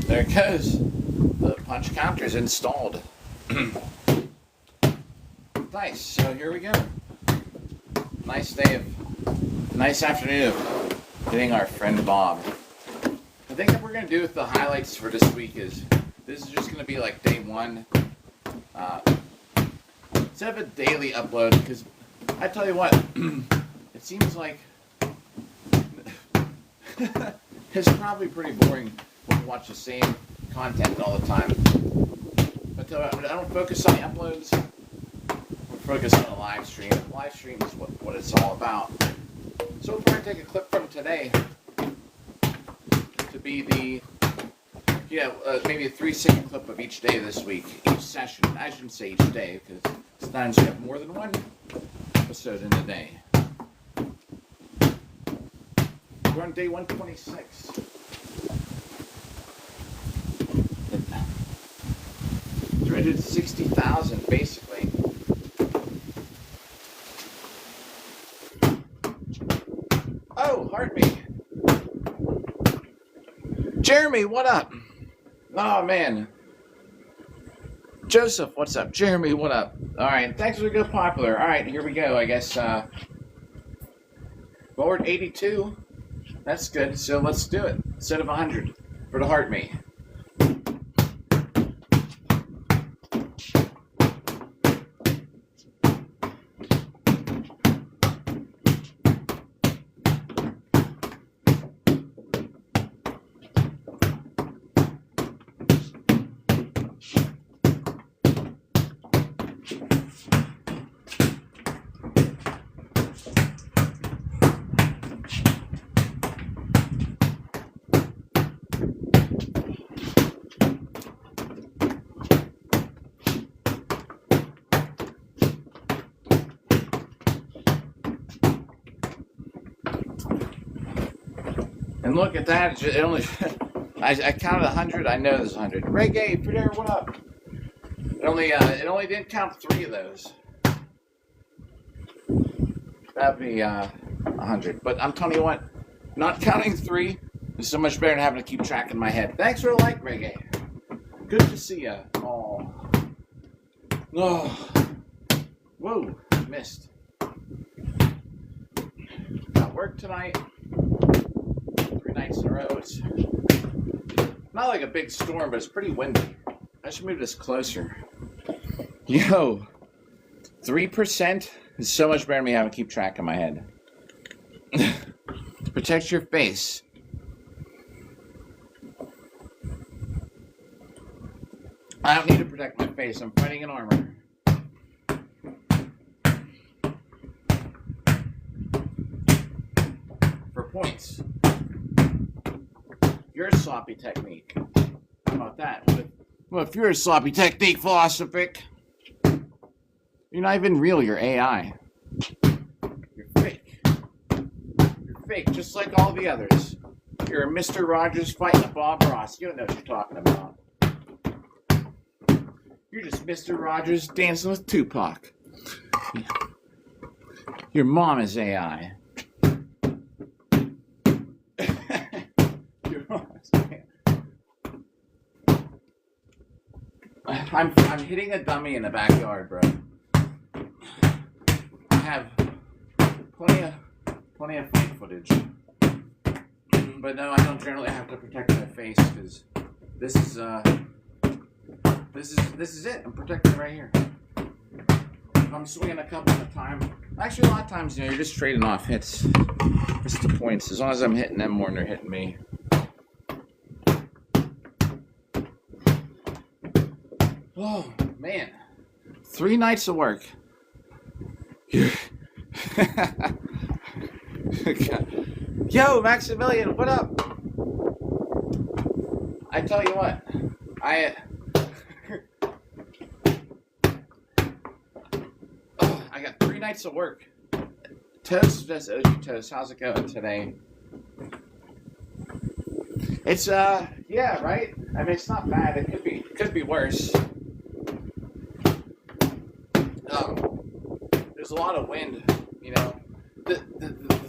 There it goes. The punch counter's installed. Nice. So here we go. Nice afternoon of getting our friend Bob. The thing that we're going to do with the highlights for this week is this is just going to be like day one. Instead of a daily upload, because I tell you what, it seems like it's probably pretty boring when you watch the same content all the time. But I don't focus on the uploads. I focus on the live stream. The live stream is what it's all about. So we'll probably take a clip from today to be the maybe a 3-second clip of each day this week, each session. I shouldn't say each day because sometimes you have more than one episode in a day. We're on day 126. 360,000 basically. Oh, heartbeat. Jeremy, what up? Oh man. Joseph, what's up? Jeremy, what up? Alright, thanks for Go Popular. Alright, here we go. I guess forward 82. That's good. So let's do it. Instead of 100 for the heart me. And look at that, it only, I counted 100, I know there's 100. Reggae, Peter, what up? It only didn't count 3 of those. That'd be 100. But I'm telling you what, not counting 3 is so much better than having to keep track in my head. Thanks for the like, Reggae. Good to see ya. Oh. Whoa, missed. Got work tonight. 3 nights in a row. It's not like a big storm, but it's pretty windy. I should move this closer. Yo, 3% is so much better than me having to keep track in my head. Protect your face. I don't need to protect my face. I'm fighting in armor. For points. Your sloppy technique. How about that? Well, if you're a sloppy technique philosophic, you're not even real, you're AI. You're fake. You're fake, just like all the others. You're a Mr. Rogers fighting a Bob Ross. You don't know what you're talking about. You're just Mr. Rogers dancing with Tupac. Your mom is AI. I'm hitting a dummy in the backyard, bro. I have plenty of fight footage, but no, I don't generally have to protect my face because this is it. I'm protecting it right here. If I'm swinging a couple at a time, actually a lot of times, you're just trading off hits. What's the points? As long as I'm hitting them more than they're hitting me. Oh, man. 3 nights of work. Yo, Maximilian, what up? I tell you what, I got 3 nights of work. Toast, just OG Toast. How's it going today? It's, yeah, right? I mean, it's not bad. It could be worse. There's a lot of wind, you know. The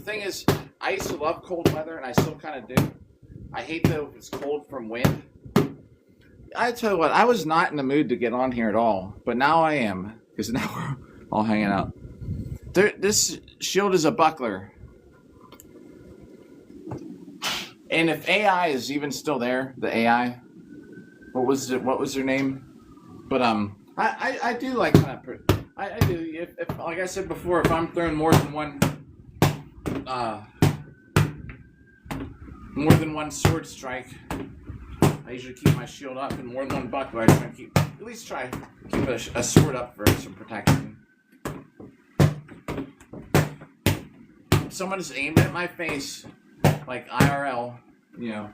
thing is, I used to love cold weather, and I still kind of do. I hate though if it's cold from wind. I tell you what, I was not in the mood to get on here at all, but now I am because now we're all hanging out. This shield is a buckler, and if AI is even still there, the AI, what was it? What was their name? But I do like kind of. I do. If like I said before, if I'm throwing more than one sword strike, I usually keep my shield up, and more than one buckler, I try to keep a sword up for some protection. If someone is aimed at my face, like IRL, you know,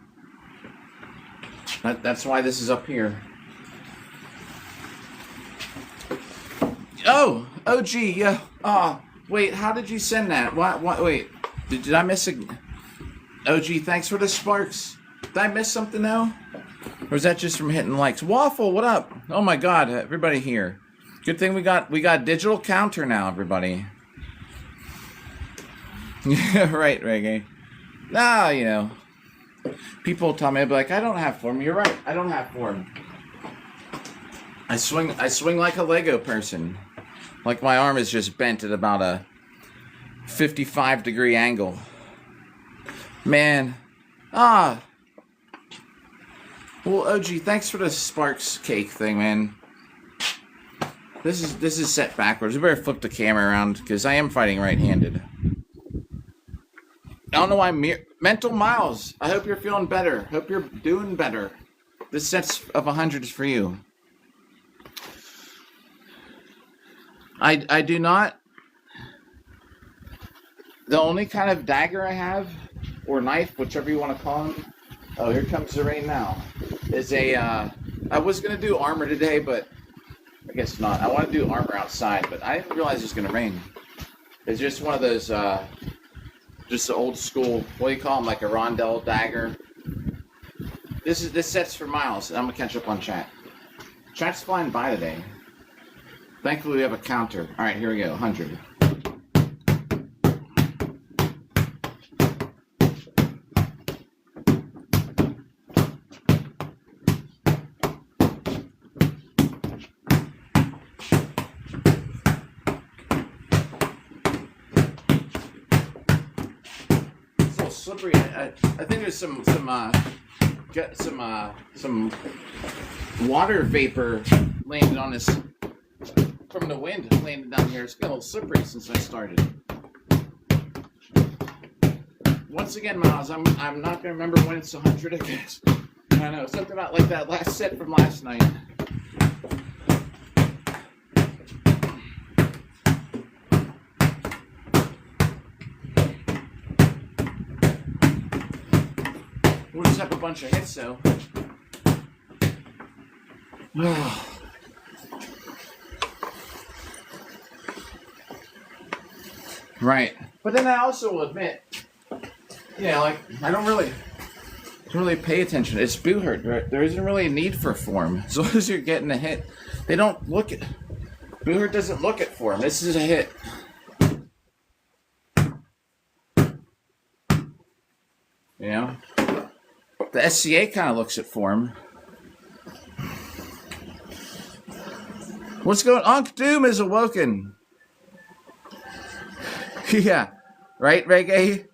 that's why this is up here. Oh, gee, yeah. Oh, wait, how did you send that? What, wait, did I miss a... Oh, gee, thanks for the sparks. Did I miss something now? Or is that just from hitting likes? Waffle, what up? Oh my God, everybody here. Good thing we got digital counter now, everybody. Yeah, right, Reggae. Nah, you know. People tell me, I'd be like, I don't have form. You're right, I don't have form. I swing like a Lego person. Like my arm is just bent at about a 55-degree angle. Man. Well, OG, thanks for the sparks cake thing, man. This is set backwards. We better flip the camera around because I am fighting right-handed. I don't know why mental miles. I hope you're feeling better. Hope you're doing better. This set of 100 is for you. I do not. The only kind of dagger I have, or knife, whichever you want to call them. Oh, here comes the rain now. Is a. I was gonna do armor today, but I guess not. I want to do armor outside, but I didn't realize it was gonna rain. It's just one of those, just the old school. What do you call them? Like a rondelle dagger. This set's for miles. I'm gonna catch up on chat. Chat's flying by today. Thankfully, we have a counter. All right, here we go. 100. It's a little slippery. I think there's some water vapor landed on this. From the wind landed down here. It's got a little slippery since I started. Once again, Miles, I'm not gonna remember when it's 100, I guess. I know, something about like that last set from last night. We'll just have a bunch of hits though. Right, but then I also will admit, like I don't really pay attention. It's Boohurt. Right? There isn't really a need for form as long as you're getting a hit. They don't look at Boohurt doesn't look at form. This is a hit. You know, the SCA kind of looks at form. What's going on? Ankh Doom is awoken. Yeah, right, Reggae?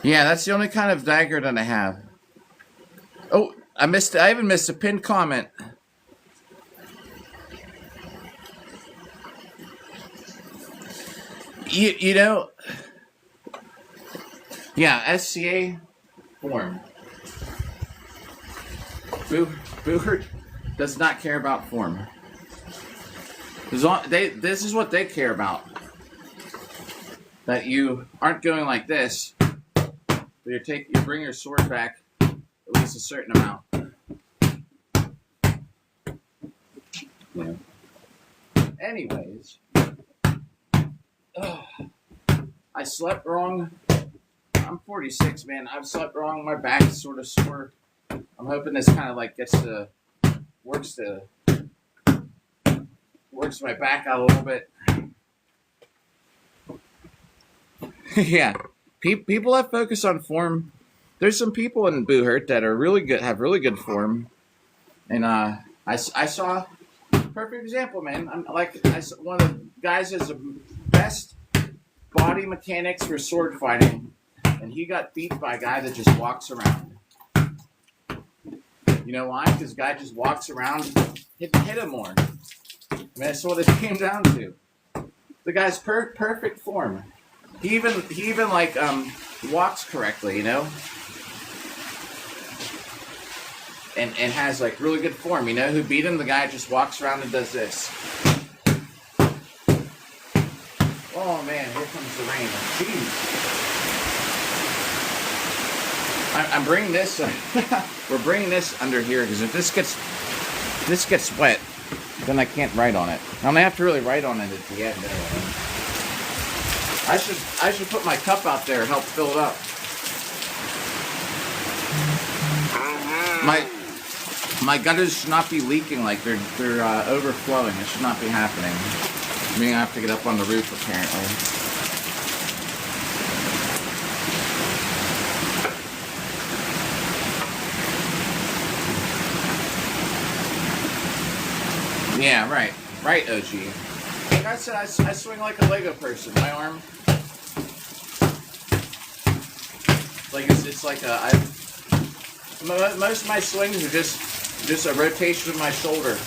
Yeah, that's the only kind of dagger that I have. Oh, I even missed a pinned comment. You know, yeah, SCA form. Boohurt does not care about form. This is what they care about. That you aren't going like this. But you bring your sword back at least a certain amount. Yeah. Anyways, I slept wrong. I'm 46, man. I've slept wrong. My back is sort of sore. I'm hoping this kind of like works my back out a little bit. Yeah, People that focus on form. There's some people in Boohurt that are really good, have really good form, and I saw perfect example, man. One of the guys has the best body mechanics for sword fighting, and he got beat by a guy that just walks around. You know why? Because the guy just walks around, hit him more. I mean, that's what it came down to. The guy's perfect form. He even like walks correctly, you know, and has like really good form. You know who beat him? The guy just walks around and does this. Oh man, here comes the rain. Jeez. I'm bringing this. We're bringing this under here because if this gets wet, then I can't write on it. I'm gonna have to really write on it at the end. Anyway. I should put my cup out there and help fill it up. My gutters should not be leaking like they're overflowing. It should not be happening. I'm gonna have to get up on the roof apparently. Yeah, right, OG. Like I said, I swing like a Lego person. My arm, like it's like most of my swings are just a rotation of my shoulder.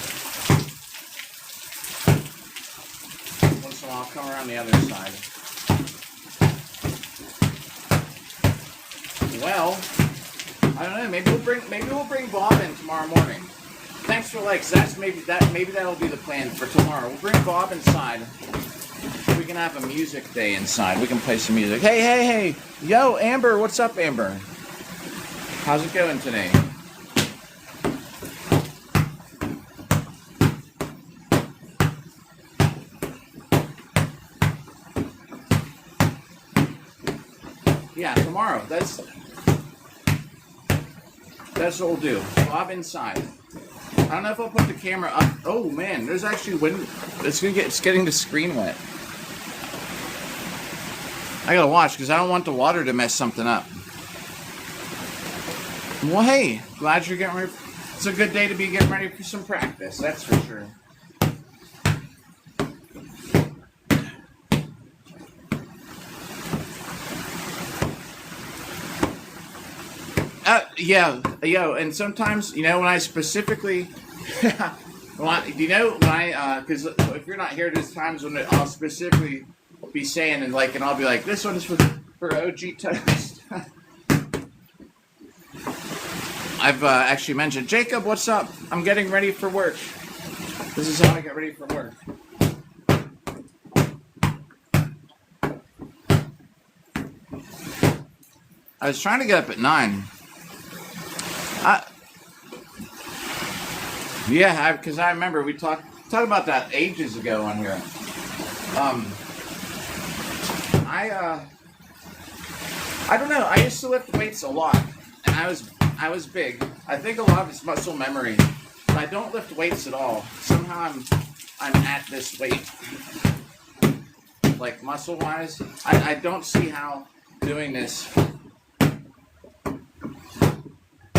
Once in a while, I'll come around the other side. Well, I don't know. Maybe we'll bring Bob in tomorrow morning. Thanks for likes. Maybe that'll be the plan for tomorrow. We'll bring Bob inside. We can have a music day inside. We can play some music. Hey. Yo, Amber, what's up, Amber? How's it going today? Yeah, tomorrow. That's what we'll do. Bob inside. I don't know if I'll put the camera up. Oh man, there's actually wind. It's getting the screen wet. I gotta watch because I don't want the water to mess something up. Well, hey, glad you're getting ready. It's a good day to be getting ready for some practice. That's for sure. Yeah, and sometimes, you know, when I specifically, because if you're not here, there's times when I'll specifically be saying, and I'll be like, this one's for OG Toast. I've actually mentioned, Jacob, what's up? I'm getting ready for work. This is how I get ready for work. I was trying to get up at 9. Because I remember we talked about that ages ago on here. I don't know. I used to lift weights a lot, and I was big. I think a lot of it's muscle memory. But I don't lift weights at all. Somehow I'm at this weight, like muscle wise. I don't see how doing this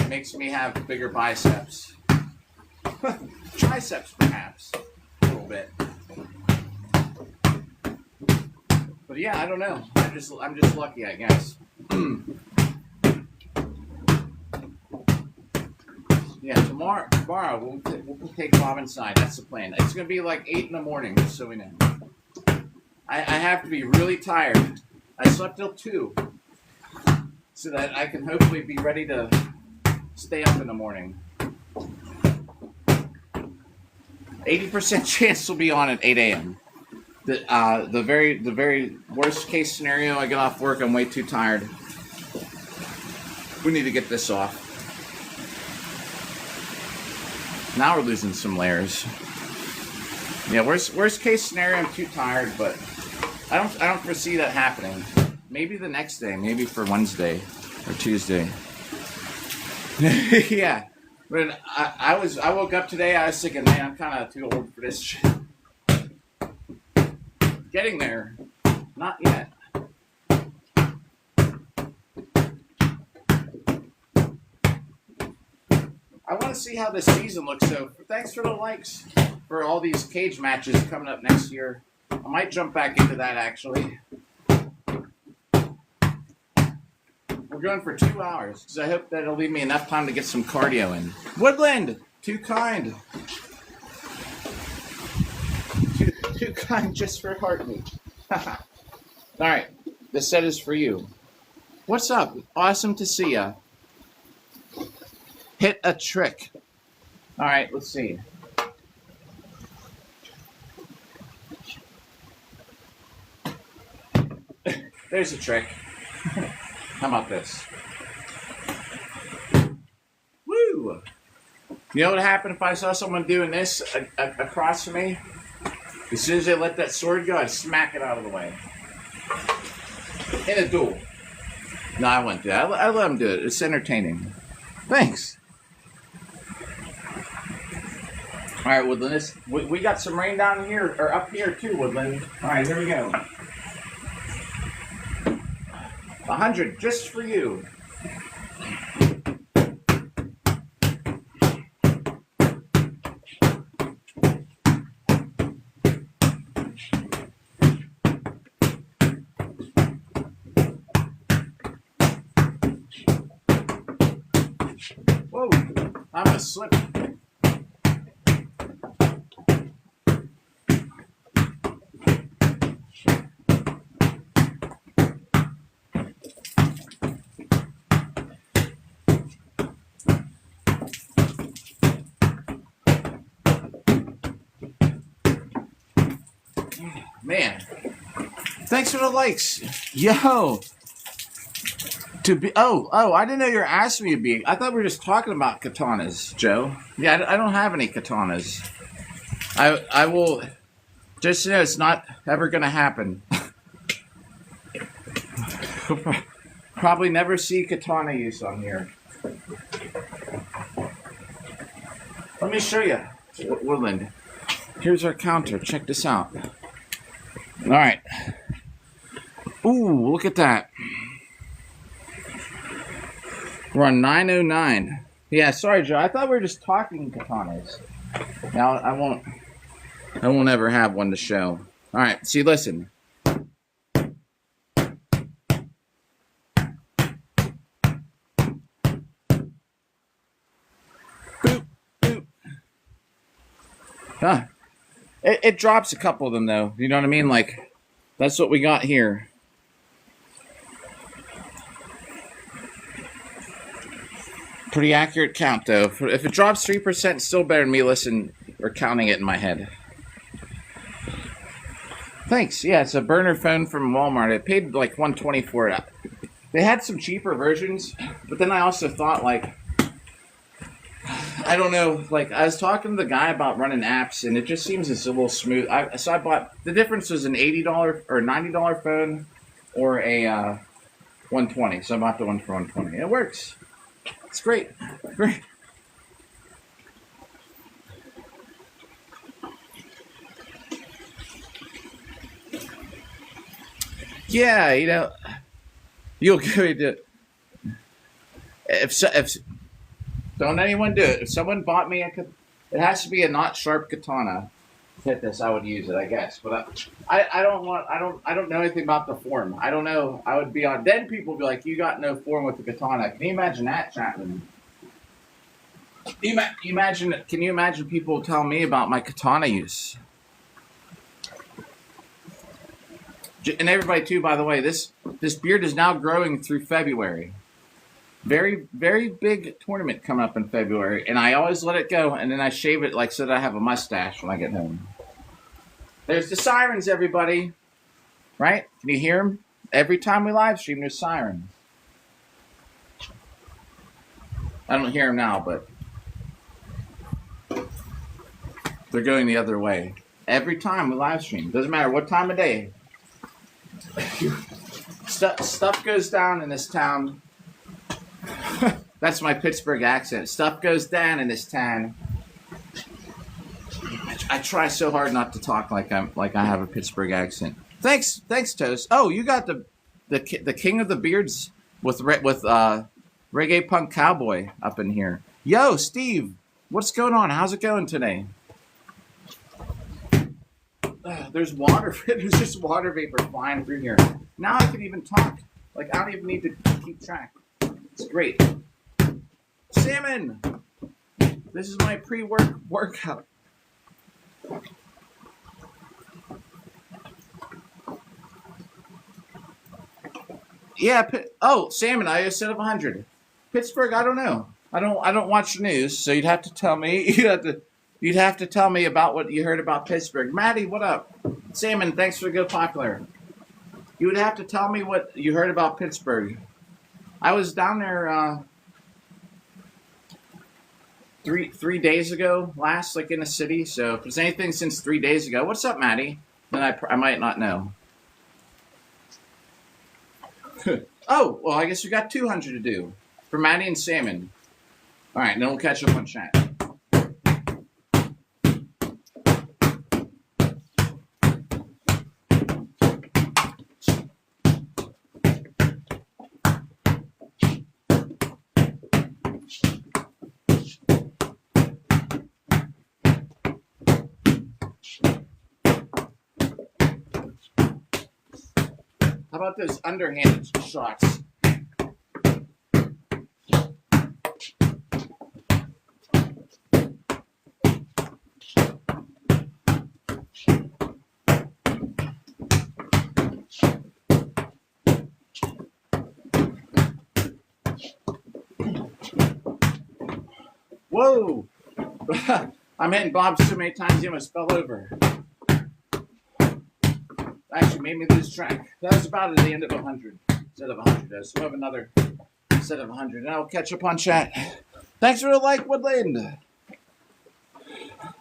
makes me have bigger biceps. Triceps, perhaps. A little bit. But yeah, I don't know. I'm just lucky, I guess. Yeah, tomorrow we'll take Bob inside. That's the plan. It's gonna be like 8 in the morning, just so we know. I have to be really tired. I slept till 2, so that I can hopefully be ready to stay up in the morning. 80% chance will be on at 8 a.m. The very worst case scenario, I get off work, I'm way too tired. We need to get this off. Now we're losing some layers. Yeah, worst case scenario, I'm too tired, but I don't foresee that happening. Maybe the next day, maybe for Wednesday or Tuesday. Yeah. But I woke up today, I was thinking, man, I'm kind of too old for this shit. Getting there. Not yet. to see how this season looks. So thanks for the likes for all these cage matches coming up next year. I might jump back into that actually. We're going for 2 hours because I hope that'll leave me enough time to get some cardio in. Woodland, too kind. Too kind just for heartbeat. All right, this set is for you. What's up? Awesome to see ya. Hit a trick. All right, let's see. There's a trick. How about this? Woo! You know what happened if I saw someone doing this across from me? As soon as they let that sword go, I'd smack it out of the way. In a duel. No, I wouldn't do that. I let them do it. It's entertaining. Thanks. All right, Woodland. We got some rain down here, or up here too, Woodland. All right, here we go. 100 just for you. Whoa, I'm gonna slip. Man, thanks for the likes. Yo. To be I didn't know you were asking me to be. I thought we were just talking about katanas, Joe. Yeah, I don't have any katanas. I will just know it's not ever gonna happen. Probably never see katana use on here. Let me show you, Woodland. Here's our counter. Check this out. All right. Ooh, look at that. We're on 909. Yeah, sorry, Joe. I thought we were just talking katanas. Now I won't ever have one to show. All right. See, listen. Boop, boop. Huh. It drops a couple of them, though. You know what I mean? Like, that's what we got here. Pretty accurate count, though. If it drops 3%, it's still better than me listening or counting it in my head. Thanks. Yeah, it's a burner phone from Walmart. I paid like $120 for it. They had some cheaper versions, but then I also thought, like, I don't know, like, I was talking to the guy about running apps, and it just seems it's a little smooth. So I bought, the difference was an $80 or $90 phone or a $120. So I bought the one for $120. It works. It's great. Great. Yeah, you know, you'll go into, if don't anyone do it. If someone bought me it has to be a not sharp katana. To hit this, I would use it, I guess. But I don't know anything about the form. I don't know. I would be on. Then people would be like, "You got no form with the katana." Can you imagine that, Chapman? Can you imagine people telling me about my katana use? And everybody too, by the way, this beard is now growing through February. Very, very big tournament coming up in February, and I always let it go, and then I shave it like so that I have a mustache when I get home. There's the sirens, everybody. Right? Can you hear them? Every time we live stream, there's sirens. I don't hear them now, but they're going the other way. Every time we live stream. Doesn't matter what time of day. Stuff goes down in this town. That's my Pittsburgh accent. Stuff goes down in this town. I try so hard not to talk like I have a Pittsburgh accent. Thanks, Toast. Oh, you got the king of the beards with reggae punk cowboy up in here. Yo, Steve, What's going on? How's it going today? There's water. There's just water vapor flying through here. Now I can even talk. Like, I don't even need to keep track. It's great. Salmon! This is my pre-workout. Yeah. Oh, salmon. I just said of 100. Pittsburgh. I don't know. I don't watch the news, so you'd have to tell me. You'd have to tell me about what you heard about Pittsburgh. Maddie, what up? Salmon, thanks for the good popular. You would have to tell me what you heard about Pittsburgh. I was down there three days ago, last, like in the city. So if there's anything since 3 days ago, what's up, Maddie? Then I might not know. Oh, well, I guess we got 200 to do for Maddie and Salmon. All right, then we'll catch up on chat. How about those underhanded shots? Whoa! I'm hitting Bob so many times he almost fell over. Actually made me lose track. That was about at the end of 100. Instead of 100. So we'll have another set of 100. And I'll catch up on chat. Thanks for the like, Woodland.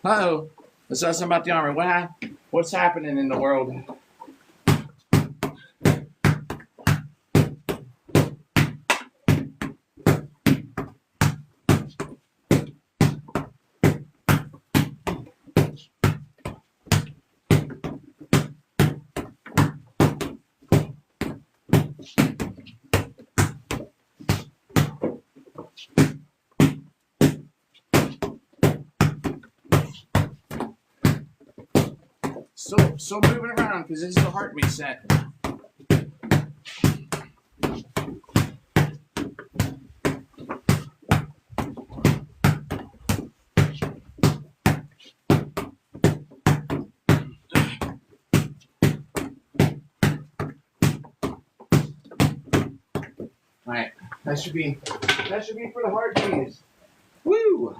Uh-oh. Let's talk something about the armor. What's happening in the world? Still moving around because this is a heart reset. All right, that should be for the heart beats. Woo!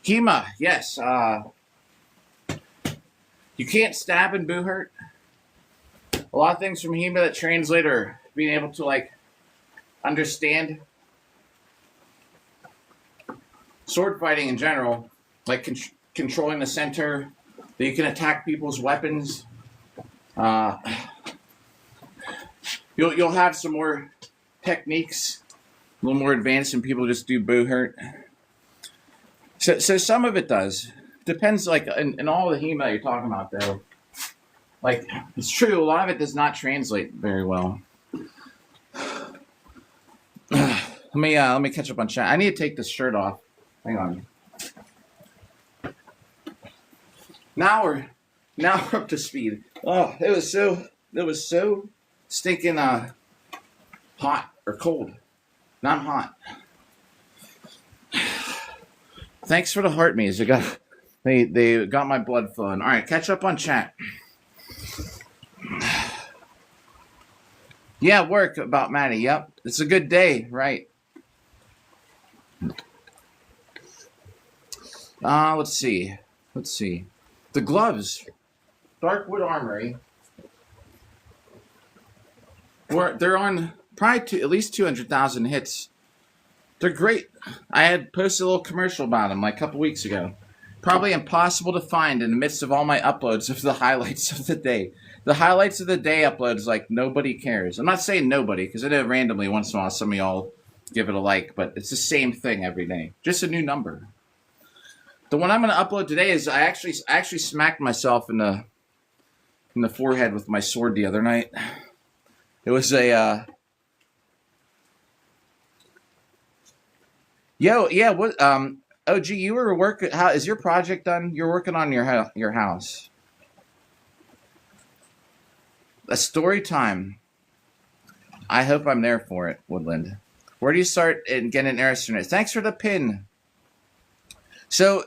Hema, yes. You can't stab and boo hurt. A lot of things from Hema that translate are being able to like understand sword fighting in general, like controlling the center, that you can attack people's weapons. You'll have some more techniques, a little more advanced than people just do boo hurt. So some of it does. Depends, like, in all the Hema you're talking about, though. Like, it's true, a lot of it does not translate very well. Let me catch up on chat. I need to take this shirt off. Hang on. Now we're up to speed. Oh, it was so stinking hot or cold. Not hot. Thanks for the heart maze. They got my blood flowing. All right, catch up on chat. Yeah, work about Maddie. Yep, it's a good day, right? Let's see. The gloves, Darkwood Armory. They're on probably at least 200,000 hits. They're great. I had posted a little commercial about them like a couple weeks ago. Probably impossible to find in the midst of all my uploads of the highlights of the day. The highlights of the day uploads, like, nobody cares. I'm not saying nobody, because I know randomly once in a while some of y'all give it a like, but it's the same thing every day. Just a new number. The one I'm going to upload today is I actually smacked myself in the forehead with my sword the other night. It was Yo, yeah. What? OG, you were working. How is your project done? You're working on your house. A story time. I hope I'm there for it, Woodland. Where do you start and get an interested in it? Thanks for the pin. So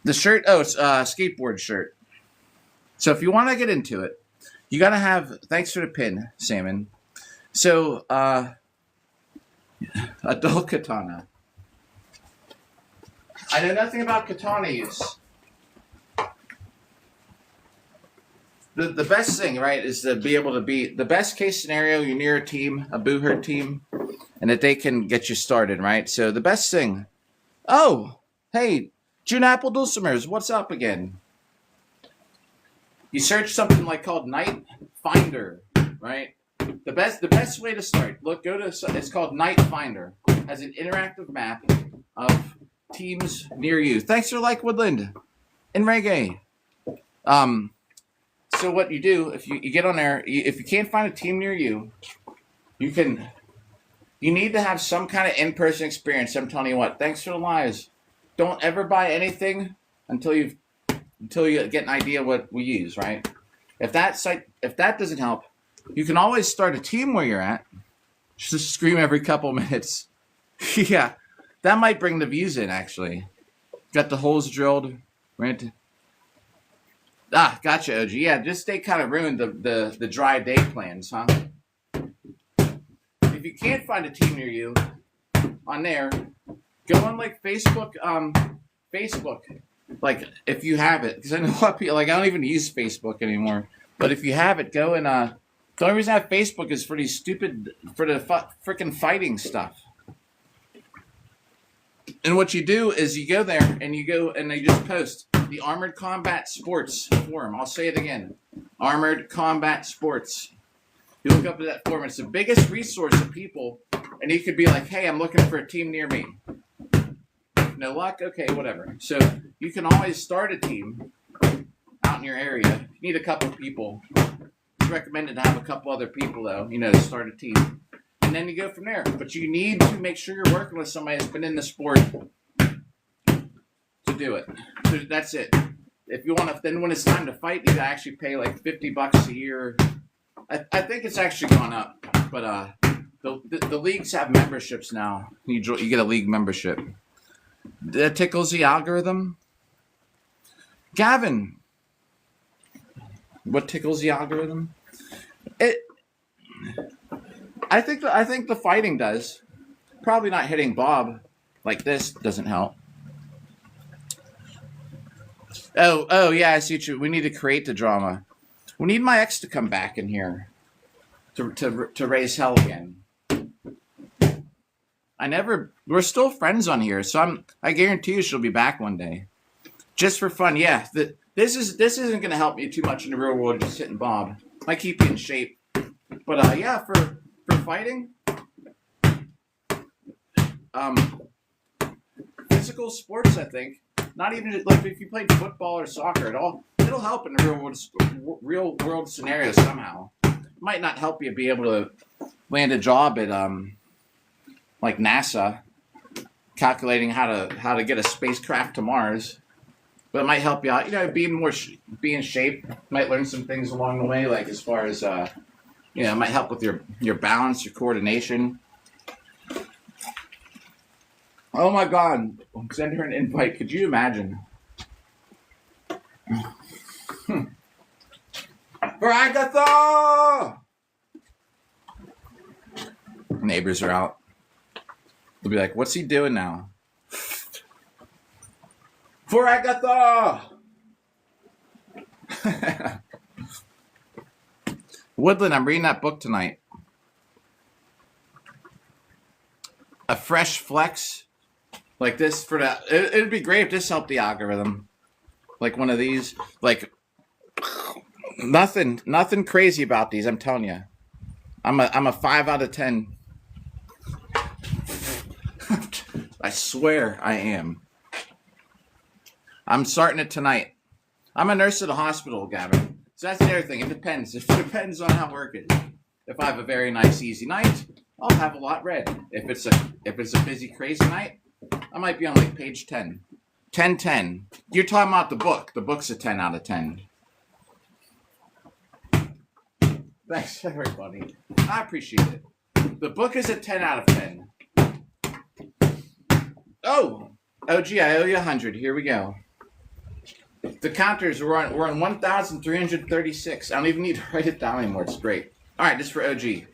the shirt. Oh, it's a skateboard shirt. So if you want to get into it, you got to have. Thanks for the pin, Salmon. So adult katana. I know nothing about katana use. The best thing, right, is to be able to be the best case scenario. You're near a team, a booher team, and that they can get you started, right? So the best thing. Oh, hey, June Apple Dulcimers, what's up again? You search something like called Night Finder, right? The best way to start. Look, go to it's called Night Finder. It has an interactive map of teams near you. Thanks for like Woodland and reggae. So what you do if you get on there, if you can't find a team near you, you need to have some kind of in-person experience. I'm telling you what. Thanks for the lies. Don't ever buy anything until you get an idea what we use, right? If that doesn't help, you can always start a team where you're at. Just scream every couple minutes. Yeah, that might bring the views in, actually. Got the holes drilled. Right. Gotcha, OG. Yeah, just they kind of ruined the dry day plans, huh? If you can't find a team near you on there, go on like Facebook. Facebook. Like, if you have it. Because I know a lot of people, like, I don't even use Facebook anymore. But if you have it, go and, the only reason I have Facebook is for these stupid, for the freaking fighting stuff. And what you do is you go there and they just post the Armored Combat Sports forum. I'll say it again. Armored Combat Sports. You look up at that forum. It's the biggest resource of people. And you could be like, hey, I'm looking for a team near me. No luck? Okay, whatever. So you can always start a team out in your area. You need a couple people. It's recommended to have a couple other people, though, to start a team. And then you go from there. But you need to make sure you're working with somebody that's been in the sport to do it. So that's it. If you want to, then when it's time to fight, you actually pay like $50 a year. I think it's actually gone up. But the leagues have memberships now. You get a league membership. That tickles the algorithm. Gavin, what tickles the algorithm? I think the fighting does. Probably not hitting Bob like this doesn't help. Oh yeah, I see what you. We need to create the drama. We need my ex to come back in here to raise hell again. We're still friends on here, so I guarantee you she'll be back one day. Just for fun, yeah. This isn't gonna help you too much in the real world, just hitting Bob. Might keep you in shape. But yeah, for fighting, physical sports, I think. Not even like if you played football or soccer at all, it'll help in the real world scenario somehow. It might not help you be able to land a job at like NASA, calculating how to get a spacecraft to Mars, but it might help you out. Be in shape. Might learn some things along the way, like as far as it might help with your balance, your coordination. Oh my God! Send her an invite. Could you imagine? For Agatha! Neighbors are out. They'll be like, what's he doing now? For Agatha! Woodland, I'm reading that book tonight. A fresh flex like this for that. It'd be great if this helped the algorithm. Like one of these. Like, nothing crazy about these, I'm telling you. I'm a 5 out of 10. I swear I am. I'm starting it tonight. I'm a nurse at a hospital, Gavin. So that's the other thing. It depends. It depends on how work is. If I have a very nice, easy night, I'll have a lot read. If it's a busy, crazy night, I might be on like page 10. 10. You're talking about the book. The book's a 10 out of 10. Thanks, everybody. I appreciate it. The book is a 10 out of 10. Oh, OG, I owe you 100. Here we go. The counters, we're on 1,336. I don't even need to write it down anymore. It's great. All right, this is for OG.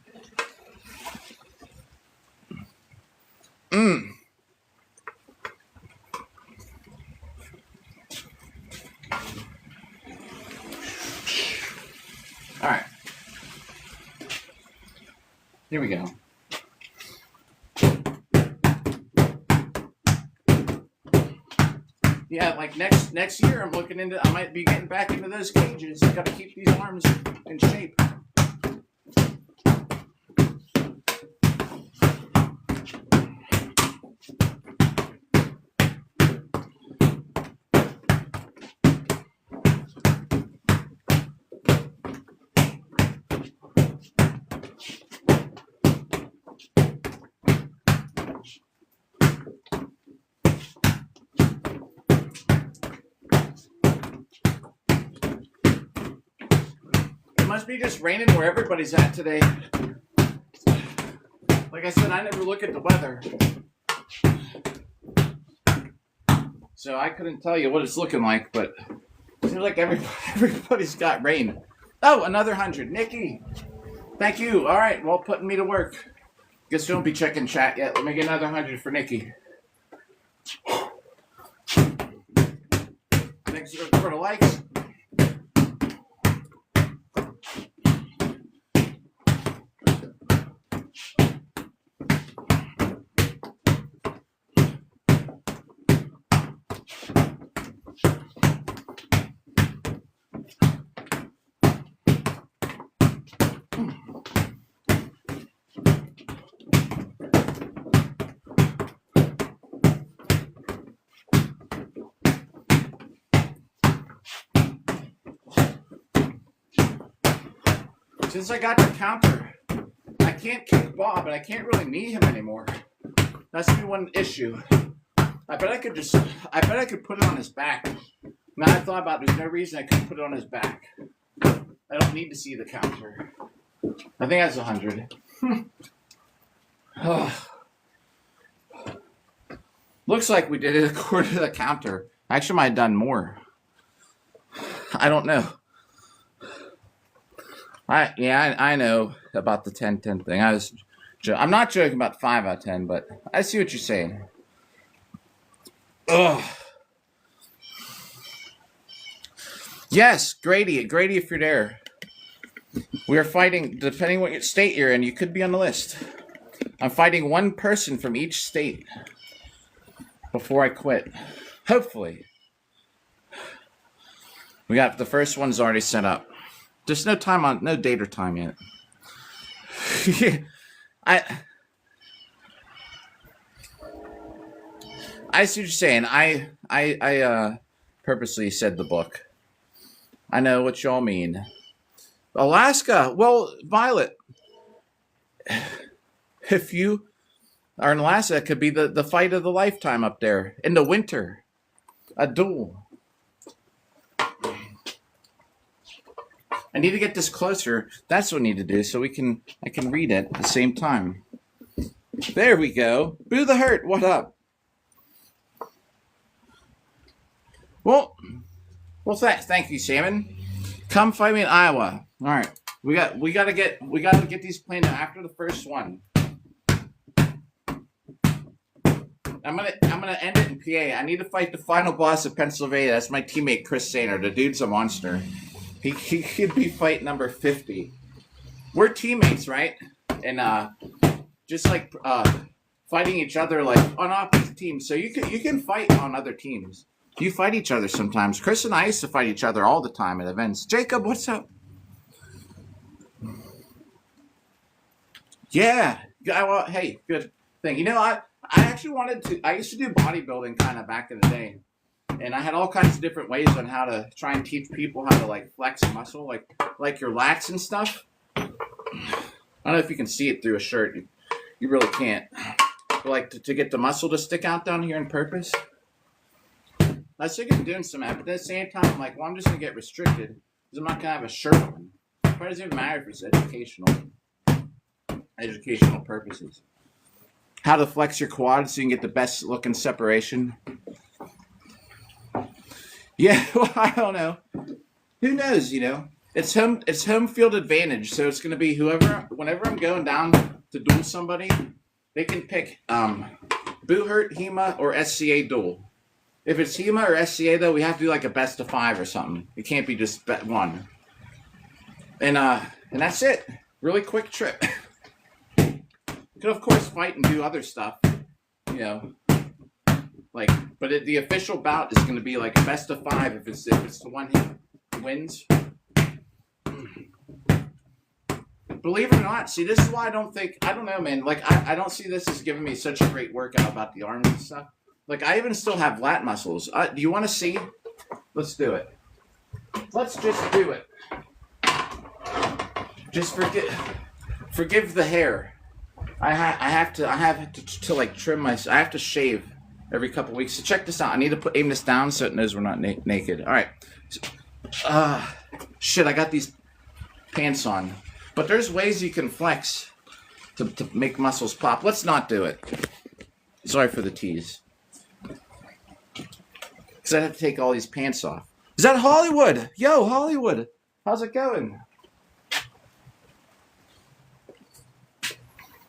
All right. Here we go. Yeah, like next year, I might be getting back into those cages. I got to keep these arms in shape. It must be just raining where everybody's at today. Like I said, I never look at the weather. So I couldn't tell you what it's looking like, but it seems like everybody's got rain. Oh, another 100. Nikki, thank you. All right, well, putting me to work. Guess you don't be checking chat yet. Let me get another 100 for Nikki. Thanks for the likes. Since I got the counter, I can't kick Bob, and I can't really knee him anymore. That's the one issue. I bet I could put it on his back. Now I thought about it, there's no reason I couldn't put it on his back. I don't need to see the counter. I think that's 100. Looks like we did it according to the counter. I actually might have done more. I don't know. I know about the 10-10 thing. I'm not joking about 5 out of 10, but I see what you're saying. Ugh. Yes, Grady, if you're there. We are fighting, depending what state you're in, you could be on the list. I'm fighting one person from each state before I quit. Hopefully. We got the first one's already set up. There's no date or time yet. I see what you're saying. I purposely said the book. I know what y'all mean. Alaska. Well, Violet, if you are in Alaska, it could be the fight of the lifetime up there in the winter. A duel. I need to get this closer. That's what I need to do so I can read it at the same time. There we go. Boo the Hurt. What up? Well, thank you, Salmon. Come fight me in Iowa. All right. We gotta get these planned out after the first one. I'm gonna end it in PA. I need to fight the final boss of Pennsylvania. That's my teammate Chris Sainer. The dude's a monster. He could be fight number 50. We're teammates, right? And just like fighting each other like on opposite teams. So you can fight on other teams. You fight each other sometimes. Chris and I used to fight each other all the time at events. Jacob, what's up? Yeah. Well, hey, good thing. You know, I actually I used to do bodybuilding kind of back in the day. And I had all kinds of different ways on how to try and teach people how to like flex a muscle, like your lats and stuff. I don't know if you can see it through a shirt. You really can't. But like to get the muscle to stick out down here on purpose. I was thinking of doing some of that, but at the same time, I'm like, well, I'm just gonna get restricted because I'm not gonna have a shirt on. It doesn't even matter if it's educational purposes. How to flex your quads so you can get the best looking separation. Yeah, well, I don't know. Who knows? It's home field advantage. So it's gonna be whenever I'm going down to duel somebody, they can pick Boohurt, HEMA, or SCA duel. If it's HEMA or SCA, though, we have to do like a best of 5 or something. It can't be just bet 1. And that's it. Really quick trip. You could, of course, fight and do other stuff. But the official bout is going to be like a best of 5 if it's the one who wins. Believe it or not, see, this is why I don't know, man. Like, I don't see this as giving me such a great workout about the arms and stuff. Like, I even still have lat muscles. Do you want to see? Let's do it. Let's just do it. Just forgive the hair. I have to like trim myself. I have to shave every couple weeks. So check this out. I need to aim this down so it knows we're not naked. All right. Shit, I got these pants on. But there's ways you can flex to make muscles pop. Let's not do it. Sorry for the tease. Because I have to take all these pants off. Is that Hollywood? Yo, Hollywood. How's it going?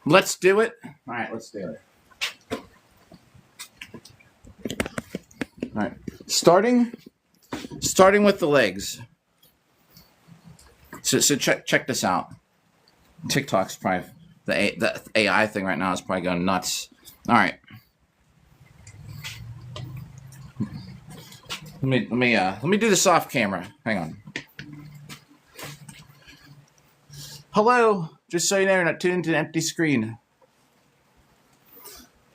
Let's do it. All right, let's do it. All right. Starting with the legs. So check this out. TikTok's probably the AI thing right now is probably going nuts. All right. Let me do this off camera. Hang on. Hello. Just so you know, you're not tuned to an empty screen.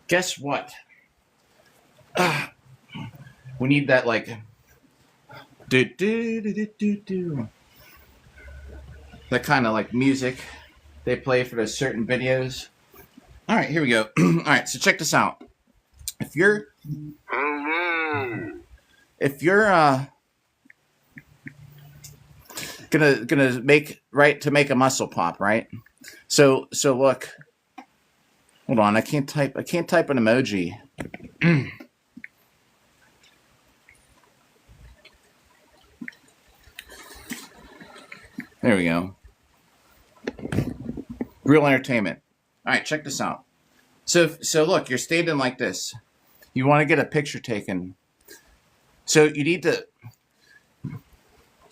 Guess what? We need that like that kind of like music they play for those certain videos. All right, here we go. All right, so check this out. If you're gonna make a muscle pop, right? So look. Hold on, I can't type an emoji. There we go. Real entertainment. All right, check this out. So look, you're standing like this. You want to get a picture taken. So you need to.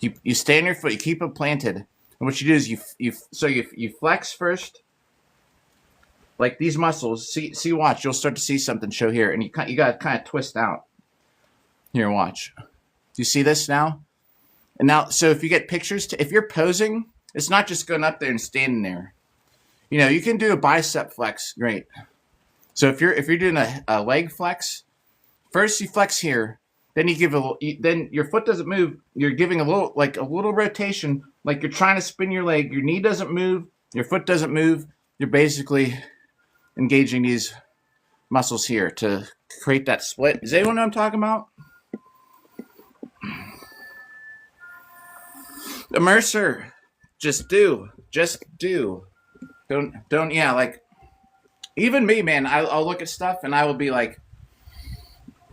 You stay on your foot. You keep it planted. And what you do is you flex first, like these muscles. See, watch. You'll start to see something show here, and you got to kind of twist out. Here, watch. Do you see this now? And now, so if you get pictures, if you're posing, it's not just going up there and standing there. You can do a bicep flex. Great. So if you're doing a leg flex, first you flex here. Then you give then your foot doesn't move. You're giving a little rotation, like you're trying to spin your leg. Your knee doesn't move. Your foot doesn't move. You're basically engaging these muscles here to create that split. Does anyone know what I'm talking about? Immerser, just do. Don't. Yeah, like even me, man. I'll look at stuff and I will be like.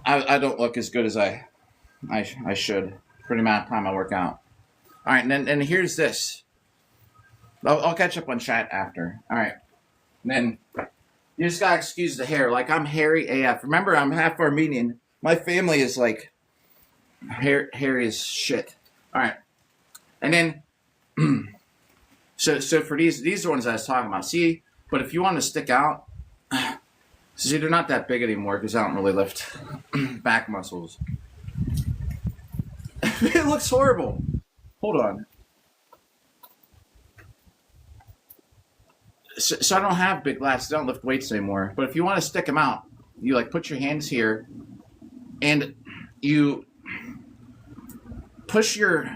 I don't look as good as I should for the amount of time I work out. All right, and here's this. I'll catch up on chat after. All right, and then you just gotta excuse the hair. Like I'm hairy AF. Remember, I'm half Armenian. My family is like hairy as shit. All right, and then so for these are the ones I was talking about. See, but if you want to stick out. See, they're not that big anymore because I don't really lift back muscles. It looks horrible. Hold on. So I don't have big lats. I don't lift weights anymore. But if you want to stick them out, you like put your hands here, and you push your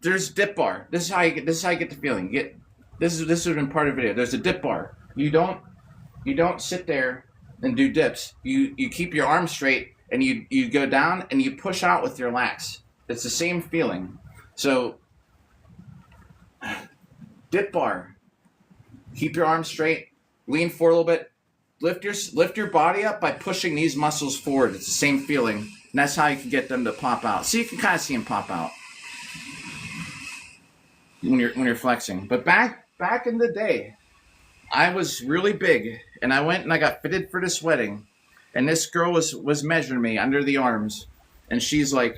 there's dip bar. This is how you get the feeling. You get This would have been part of the video. There's a dip bar. You don't sit there and do dips. You keep your arms straight and you go down and you push out with your lats. It's the same feeling. So dip bar. Keep your arms straight. Lean forward a little bit. Lift your body up by pushing these muscles forward. It's the same feeling. And that's how you can get them to pop out. So you can kind of see them pop out when you're flexing. But back in the day, I was really big, and I went and I got fitted for this wedding, and this girl was measuring me under the arms, and she's like,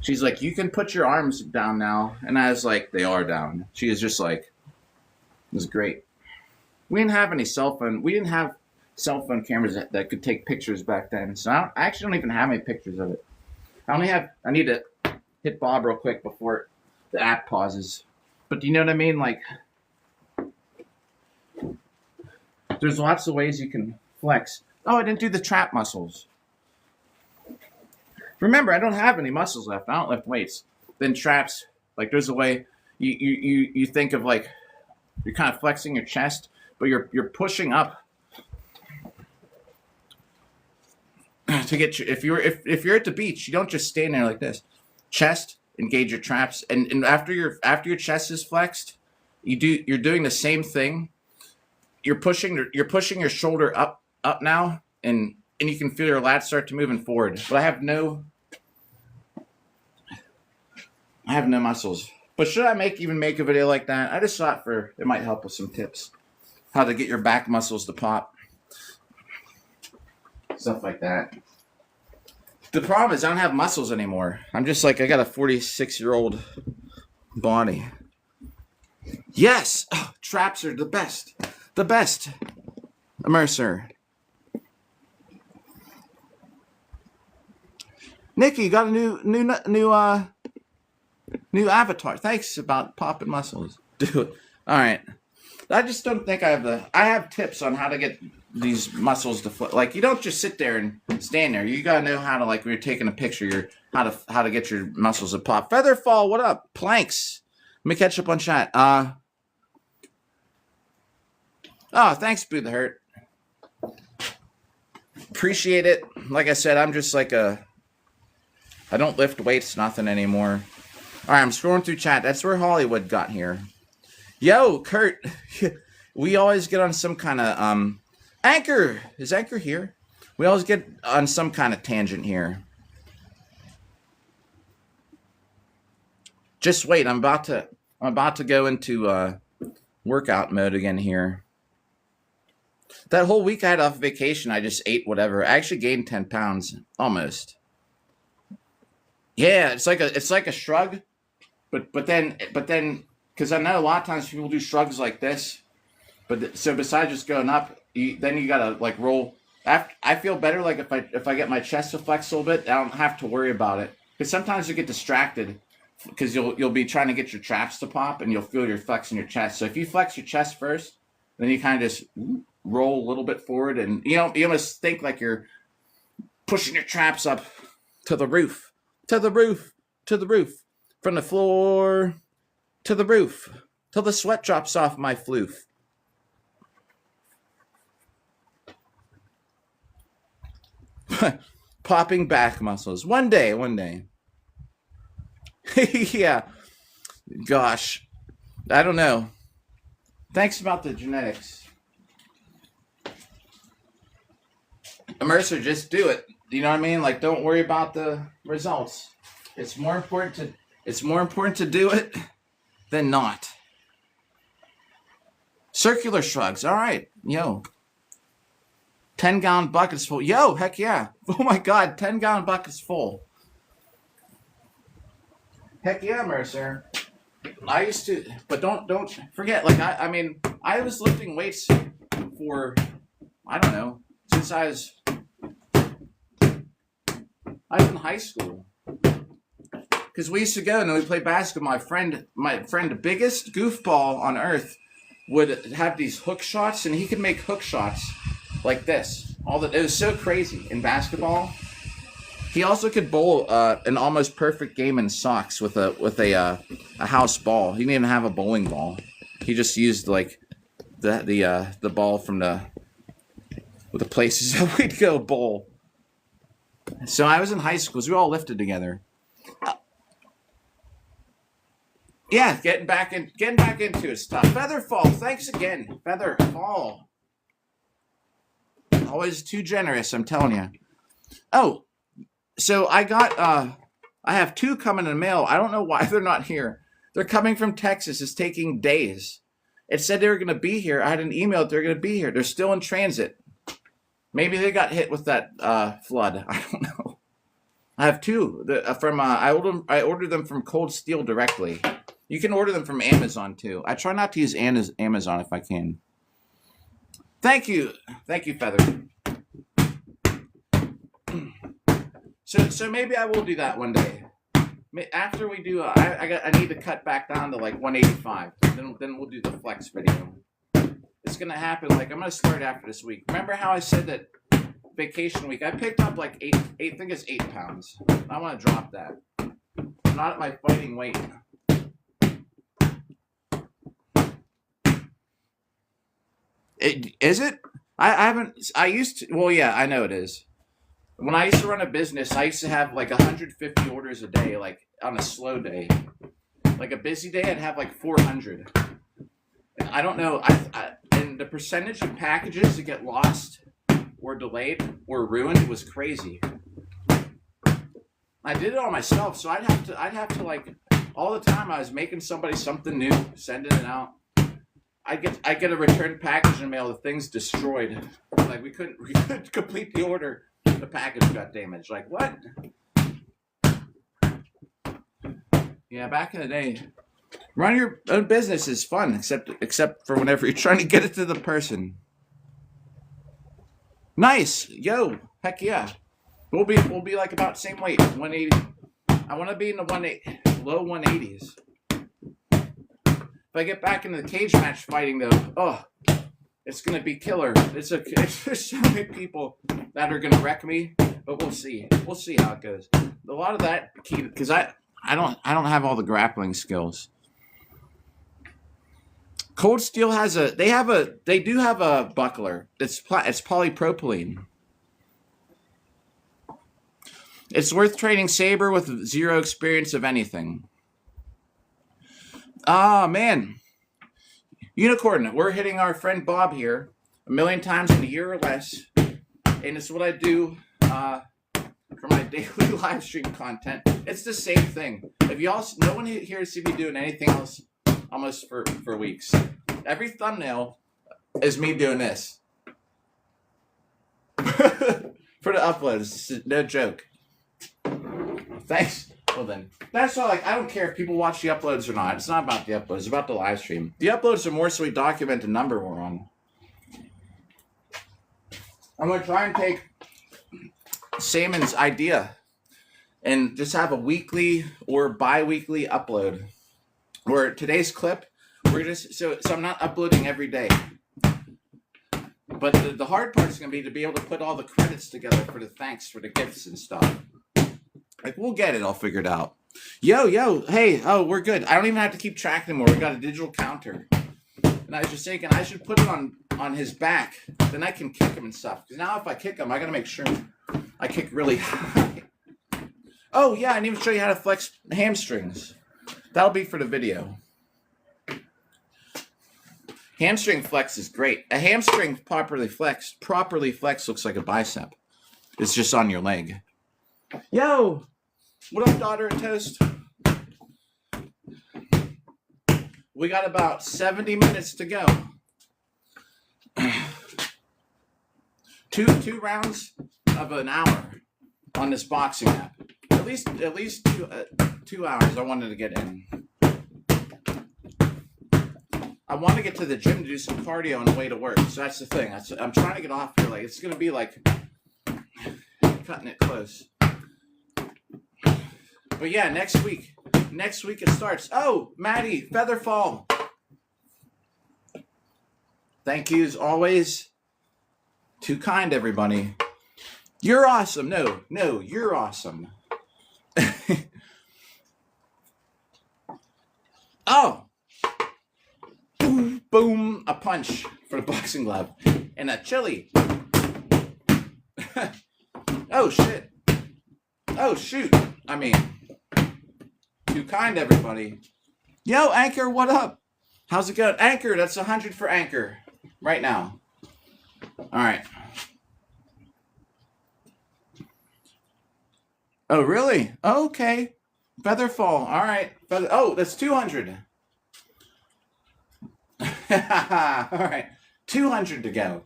you can put your arms down now, and I was like, they are down. She was just like, it was great. We didn't have any cell phone. We didn't have cell phone cameras that could take pictures back then, so I actually don't even have any pictures of it. I need to hit Bob real quick before the app pauses. But do you know what I mean? Like, there's lots of ways you can flex. Oh, I didn't do the trap muscles. Remember, I don't have any muscles left. I don't lift weights. Then traps, like there's a way you think of, like, you're kind of flexing your chest, but you're pushing up to get your, if you're at the beach, you don't just stand there like this. Chest, engage your traps, and after your chest is flexed, you're doing the same thing. You're pushing your shoulder up now, and you can feel your lats start to moving forward. But I have no muscles. But should I even make a video like that? I just thought it might help with some tips. How to get your back muscles to pop. Stuff like that. The problem is I don't have muscles anymore. I'm just like, I got a 46-year-old body. Yes! Oh, traps are the best. The best. Mercer. Nikki, you got a new avatar. Thanks about popping muscles. Dude. Alright. I just don't think I have tips on how to get these muscles to flip. Like, you don't just sit there and stand there. You gotta know how to, like, when you're taking a picture, how to get your muscles to pop. Featherfall, what up? Planks. Let me catch up on chat. Oh, thanks, Boo the Hurt. Appreciate it. Like I said, I'm just like I don't lift weights, nothing anymore. Alright, I'm scrolling through chat. That's where Hollywood got here. Yo, Kurt. We always get on some kind of, Anchor. Is Anchor here? We always get on some kind of tangent here. Just wait. I'm about to go into, workout mode again here. That whole week I had off vacation, I just ate whatever. I actually gained 10 pounds, almost. Yeah, it's like a shrug, but then, because I know a lot of times people do shrugs like this, so besides just going up, then you gotta like roll. I feel better like if I get my chest to flex a little bit, I don't have to worry about it. Because sometimes you get distracted, because you'll be trying to get your traps to pop, and you'll feel you're flexing your chest. So if you flex your chest first, then you kind of just roll a little bit forward, and you almost think like you're pushing your traps up to the roof, from the floor to the roof, till the sweat drops off my floof. Popping back muscles. One day. Yeah. Gosh. I don't know. Thanks about the genetics. Mercer, just do it. You know what I mean? Like, don't worry about the results. It's more important to do it than not. Circular shrugs. All right. Yo. 10-gallon buckets full. Yo, heck yeah. Oh my God, 10-gallon buckets full. Heck yeah, Mercer. I used to, but don't forget, like, I was lifting weights for, I don't know, since I was in high school. Because we used to go and we play basketball. My friend, the biggest goofball on earth, would have these hook shots, and he could make hook shots like this. It was so crazy in basketball. He also could bowl an almost perfect game in socks with a house ball. He didn't even have a bowling ball. He just used like the ball from the places that we'd go bowl. So I was in high school. So we all lifted together. Yeah, getting back into it stuff. Featherfall, thanks again. Featherfall. Always too generous, I'm telling you. Oh, so I have 2 coming in the mail. I don't know why they're not here. They're coming from Texas. It's taking days. It said they were going to be here. I had an email that they're going to be here. They're still in transit. Maybe they got hit with that flood. I don't know. I have 2 from. I ordered them from Cold Steel directly. You can order them from Amazon too. I try not to use Amazon if I can. Thank you, Feather. So maybe I will do that one day. After we do, I need to cut back down to like 185. Then we'll do the flex video. It's gonna happen. Like I'm gonna start after this week. Remember how I said that vacation week? I picked up like 8. I think it's 8 pounds. I want to drop that. I'm not at my fighting weight. Is it? I haven't. I used to. Well, yeah, I know it is. When I used to run a business, I used to have like 150 orders a day, like on a slow day. Like a busy day, I'd have like 400. And I don't know. And the percentage of packages that get lost or delayed or ruined was crazy. I did it all myself, so I'd have to like all the time. I was making somebody something new, sending it out. I get a return package in the mail. The thing's destroyed. Like we couldn't complete the order. The package got damaged. Like what? Yeah, back in the day, run your own business is fun, except for whenever you're trying to get it to the person. Nice, yo, heck yeah. We'll be like about the same weight, 180. I want to be in the low 180s. If I get back into the cage match fighting though, it's gonna be killer. There's so many people that are gonna wreck me, but we'll see. We'll see how it goes. A lot of that key because I don't have all the grappling skills. Cold Steel they do have a buckler. It's polypropylene. It's worth trading Saber with 0 experience of anything. Man. Unicorn, we're hitting our friend Bob here 1 million times in a year or less. And it's what I do for my daily live stream content. It's the same thing. If y'all, no one here sees me doing anything else almost for weeks. Every thumbnail is me doing this. For the uploads. No joke. Thanks. Well then, that's all. Like, I don't care if people watch the uploads or not. It's not about the uploads. It's about the live stream. The uploads are more so we document the number we're on. I'm gonna try and take Samon's idea and just have a weekly or bi-weekly upload. Or today's clip, we're just so I'm not uploading every day. But the hard part is gonna be to be able to put all the credits together for the thanks for the gifts and stuff. Like, we'll get it all figured out. Yo, hey, we're good. I don't even have to keep track anymore. We got a digital counter. And I was just thinking I should put it on his back. Then I can kick him and stuff. Because now if I kick him, I got to make sure I kick really high. Oh, yeah, I didn't even show you how to flex hamstrings. That'll be for the video. Hamstring flex is great. A hamstring properly flexed looks like a bicep. It's just on your leg. Yo, what up, daughter and toast? We got about 70 minutes to go. Two rounds of an hour on this boxing app. At least 2 hours. I wanted to get in. I want to get to the gym to do some cardio on the way to work. So that's the thing. I'm trying to get off here. Like it's gonna be like cutting it close. But yeah, next week it starts. Oh, Maddie, Featherfall. Thank you as always. Too kind, everybody. You're awesome. No, you're awesome. Oh. Ooh. boom, a punch for the boxing glove. And a chili. Oh, shit. Oh, shoot. I mean, too kind, everybody. Yo, Anchor, what up? How's it going? Anchor, that's 100 for Anchor. Right now. All right. Oh, really? Okay. Featherfall. All right. Oh, that's 200. All right. 200 to go.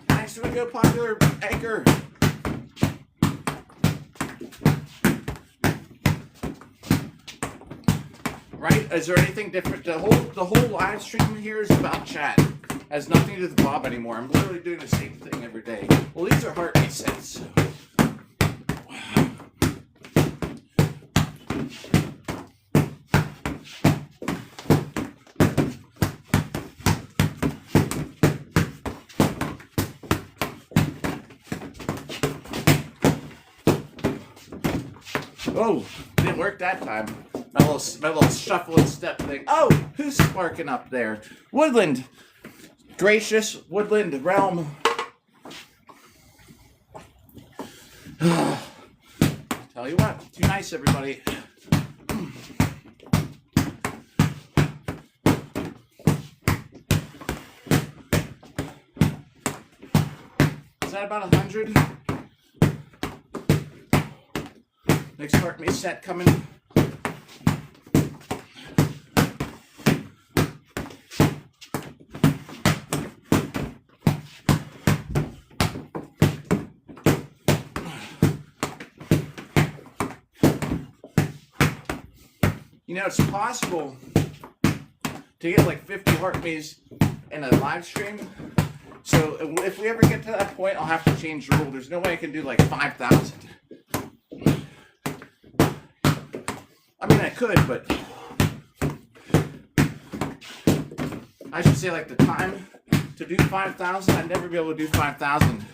Thanks for the good popular Anchor. Right? Is there anything different? The whole live stream here is about chat. Has nothing to do with Bob anymore. I'm literally doing the same thing every day. Well, these are heart resets. So. Oh, didn't work that time. My little shuffle and step thing. Oh, who's sparking up there? Woodland. Gracious Woodland Realm. Tell you what, too nice, everybody. Is that about 100? Next heart me set coming. You know, it's possible to get like 50 heart me's in a live stream. So if we ever get to that point, I'll have to change the rule. There's no way I can do like 5,000. I mean, I could, but I should say like the time to do 5,000, I'd never be able to do 5,000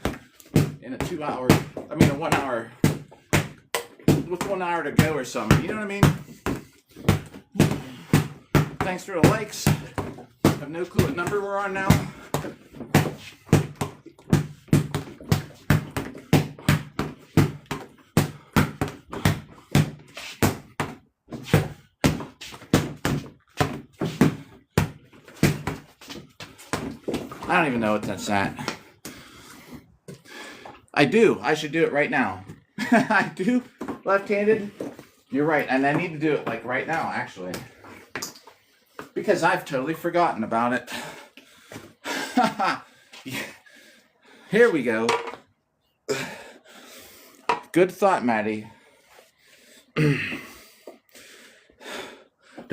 in a 2 hour, I mean a 1 hour, with 1 hour to go or something. You know what I mean? Thanks for the likes. I have no clue what number we're on now. I don't even know what that's at. I do. I should do it right now. I do. Left-handed. You're right. And I need to do it like right now, actually. Because I've totally forgotten about it. Here we go. Good thought, Maddie. The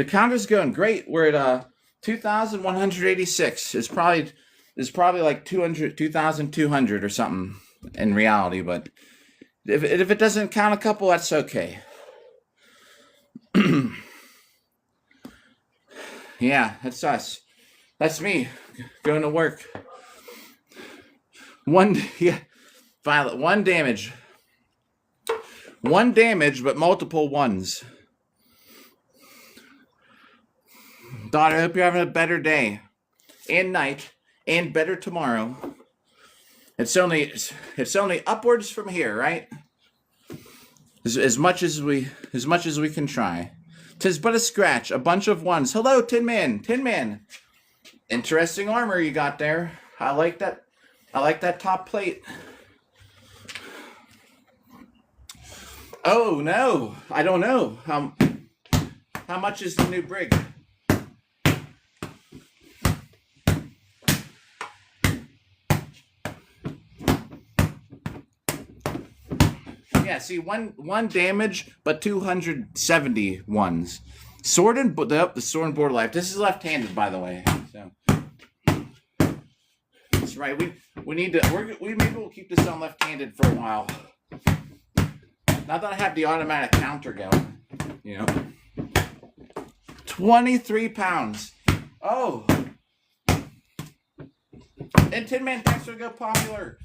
count is going great. We're at 2,186. It's probably like 2,200 or something in reality. But if it doesn't count a couple, that's okay. Yeah, that's us. That's me going to work. Violet, one damage. One damage, but multiple ones. Daughter, I hope you're having a better day and night and better tomorrow. It's only upwards from here, right? As much as we can try. 'Tis but a scratch, a bunch of ones. Hello, Tin Man. Tin Man. Interesting armor you got there. I like that. I like that top plate. Oh no, I don't know. How much is the new brig? Yeah, see, one damage, but 270 ones. Sword and the sword and border life. This is left-handed, by the way. So that's right. We need to. Maybe we'll keep this on left-handed for a while. Now that I have the automatic counter going, you know. 23 pounds. Oh. And Tin Man, thanks for go popular.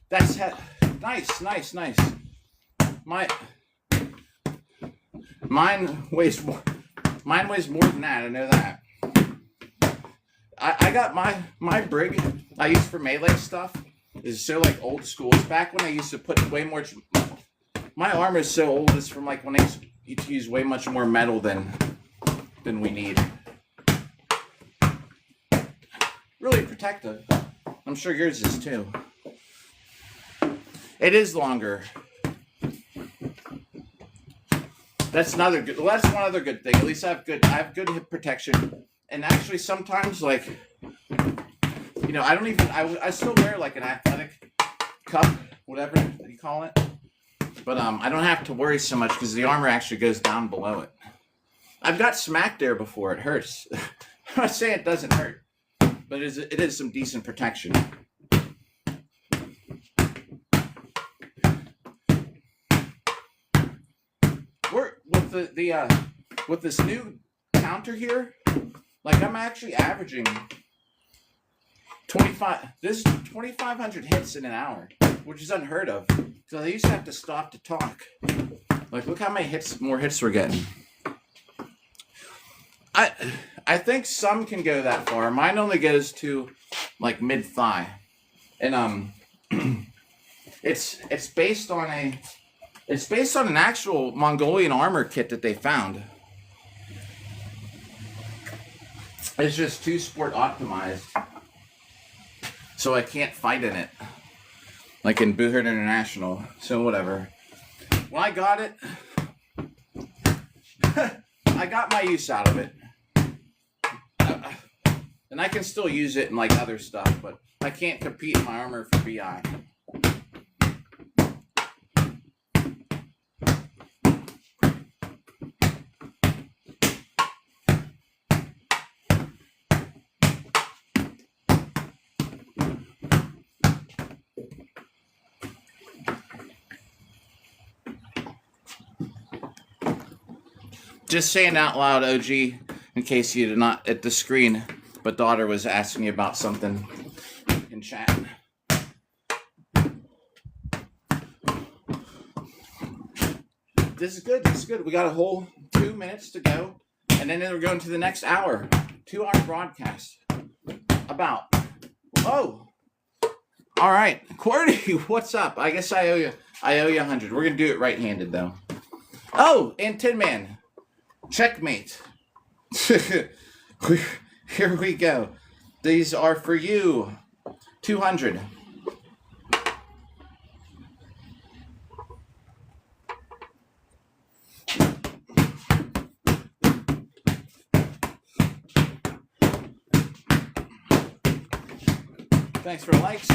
That's nice. Mine weighs more. Mine weighs more than that. I know that. I got my brig I use for melee stuff is so like old school. It's back when I used to put way more. My armor is so old. It's from like when I used to use way much more metal than we need. Really protective. I'm sure yours is too. It is longer. That's another good. Well, that's one other good thing. At least I have good hip protection. And actually, sometimes like, you know, I don't even. I still wear like an athletic cup, whatever you call it. But I don't have to worry so much because the armor actually goes down below it. I've got smacked there before. It hurts. I'm not saying it doesn't hurt, but it is some decent protection. We're with this new counter here. Like I'm actually averaging 2,500 hits in an hour, which is unheard of. So I used to have to stop to talk. Like, look how many more hits we're getting. I think some can go that far. Mine only goes to like mid thigh, and it's based on an actual Mongolian armor kit that they found. It's just 2 sport optimized, so I can't fight in it, like in Booherd International. So whatever. When I got it, I got my use out of it, and I can still use it in like other stuff, but I can't compete in my armor for BI. Just saying out loud, OG, in case you did not at the screen, but daughter was asking me about something in chat. This is good. This is good. We got a whole 2 minutes to go, and then we're going to the next hour, 2-hour broadcast. About. Oh, all right, Cordy, what's up? I guess I owe you 100. We're gonna do it right-handed though. Oh, and Tin Man. Checkmate. Here we go. These are for you. 200. Thanks for the likes.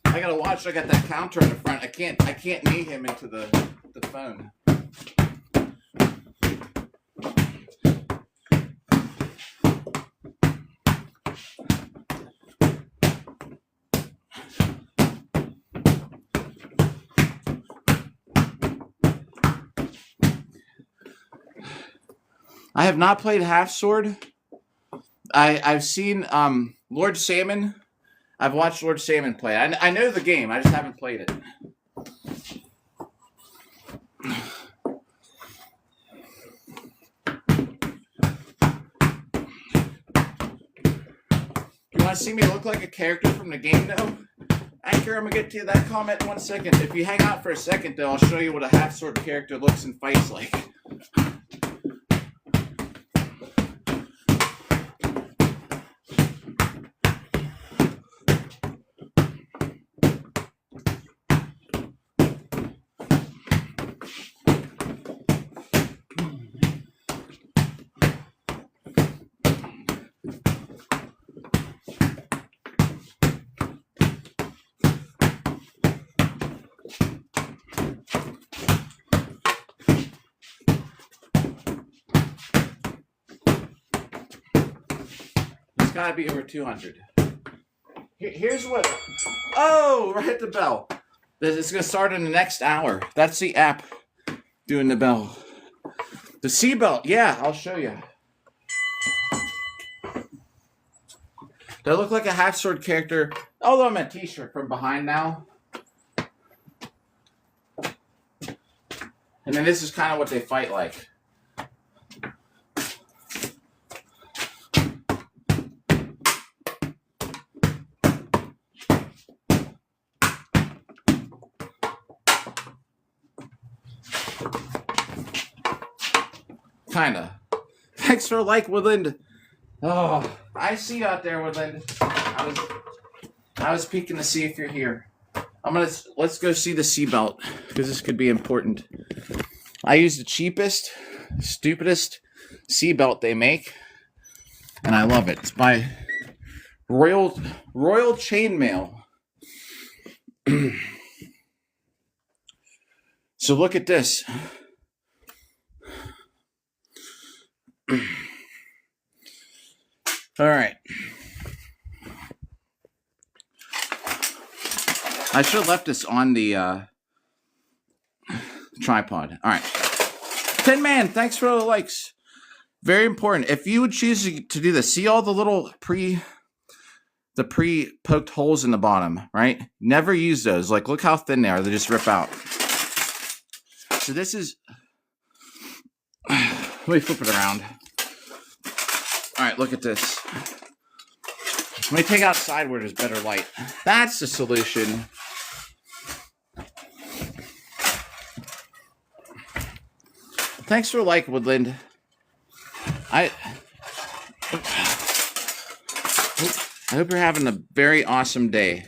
I gotta watch. I got that counter in the front. I can't knee him into the phone. I have not played Half Sword. I've seen Lord Salmon. I've watched Lord Salmon play. I know the game. I just haven't played it. You want to see me look like a character from the game, though? Anchor, I'm going to get to that comment in 1 second. If you hang out for a second, though, I'll show you what a Half Sword character looks and fights like. Gotta be over 200. Here's what. Oh, right at the bell. It's gonna start in the next hour. That's the app doing the bell. The seatbelt, yeah, I'll show you. Do I look like a half-sword character? Although I'm a t-shirt from behind now. And then this is kind of what they fight like. Kinda. Thanks for like, Woodland. Oh, I see you out there, Woodland. I was peeking to see if you're here. Let's go see the seatbelt because this could be important. I use the cheapest, stupidest seatbelt they make, and I love it. It's by Royal Chainmail. So look at this. All right. I should have left this on the tripod. All right. Tin Man, thanks for all the likes. Very important. If you would choose to do this, see all the little pre-poked holes in the bottom, right? Never use those. Like, look how thin they are. They just rip out. So this is... Let me flip it around. All right, look at this. Let me take outside where there's better light. That's the solution. Thanks for like, Woodland. I hope you're having a very awesome day.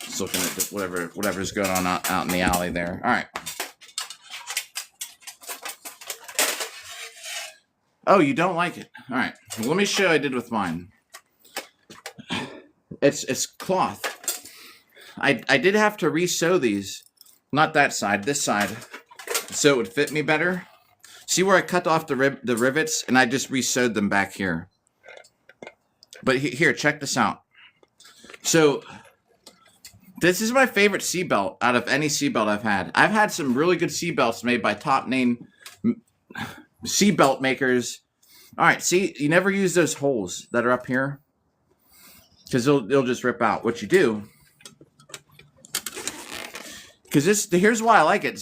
Just looking at whatever's going on out in the alley there. All right. Oh, you don't like it? All right. Well, let me show you what I did with mine. It's cloth. I did have to re-sew these. Not that side, this side. So it would fit me better. See where I cut off the rivets and I just re-sewed them back here. But here, check this out. So this is my favorite seatbelt out of any seatbelt I've had. I've had some really good seatbelts made by top name seatbelt makers. All right, see, you never use those holes that are up here because they'll just rip out. What you do, because here's why I like it.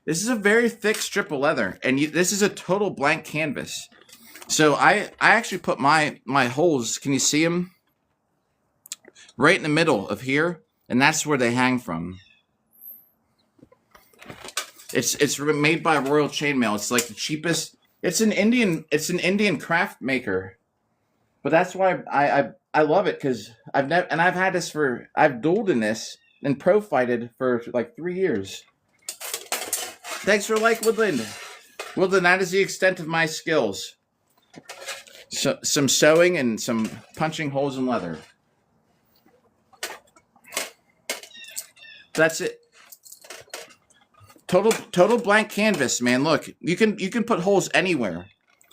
This is a very thick strip of leather, and this is a total blank canvas. So I actually put my holes. Can you see them? Right in the middle of here, and that's where they hang from. It's made by Royal Chainmail. It's like the cheapest. It's an Indian craft maker, but that's why I love it because I've had this I've dueled in this and pro fighted for like 3 years. Thanks for like, Woodland. Woodland, that is the extent of my skills. So, some sewing and some punching holes in leather. That's it. Total blank canvas, man. Look, you can put holes anywhere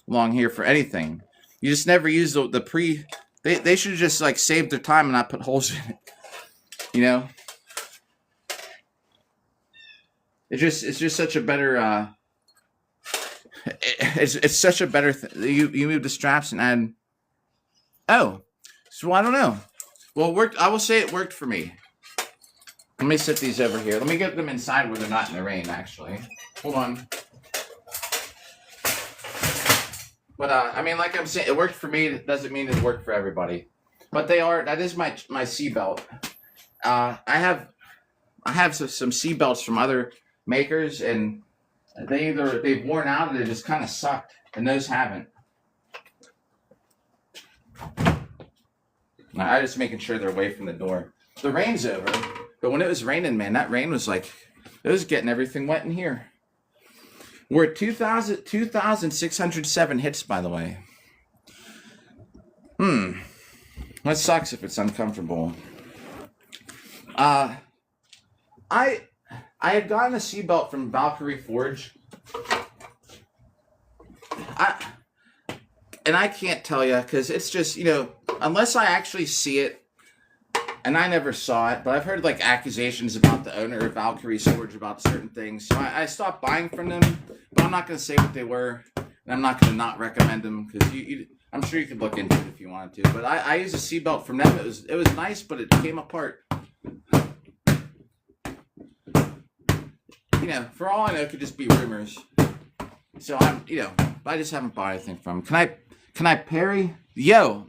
along here for anything. You just never use the pre. They should just like save their time and not put holes in it. You know. It's just such a better. It's such a better thing. You move the straps and add. Oh, so I don't know. Well, it worked. I will say it worked for me. Let me set these over here. Let me get them inside where they're not in the rain, actually. Hold on. But, I mean, like I'm saying, it worked for me. It doesn't mean it worked for everybody. But that is my seatbelt. I have some seatbelts from other makers, and they've worn out or they just kind of sucked. And those haven't. I'm just making sure they're away from the door. The rain's over. But when it was raining, man, that rain was like, it was getting everything wet in here. We're at 2,607 hits, by the way. That sucks if it's uncomfortable. I had gotten a seatbelt from Valkyrie Forge. And I can't tell you, because it's just, unless I actually see it, and I never saw it, but I've heard like accusations about the owner of Valkyrie Storage about certain things. So I stopped buying from them, but I'm not going to say what they were, and I'm not going to not recommend them because I'm sure you could look into it if you wanted to. But I used a seatbelt from them. It was nice, but it came apart. You know, for all I know, it could just be rumors. So I just haven't bought anything from them. Can I parry? Yo,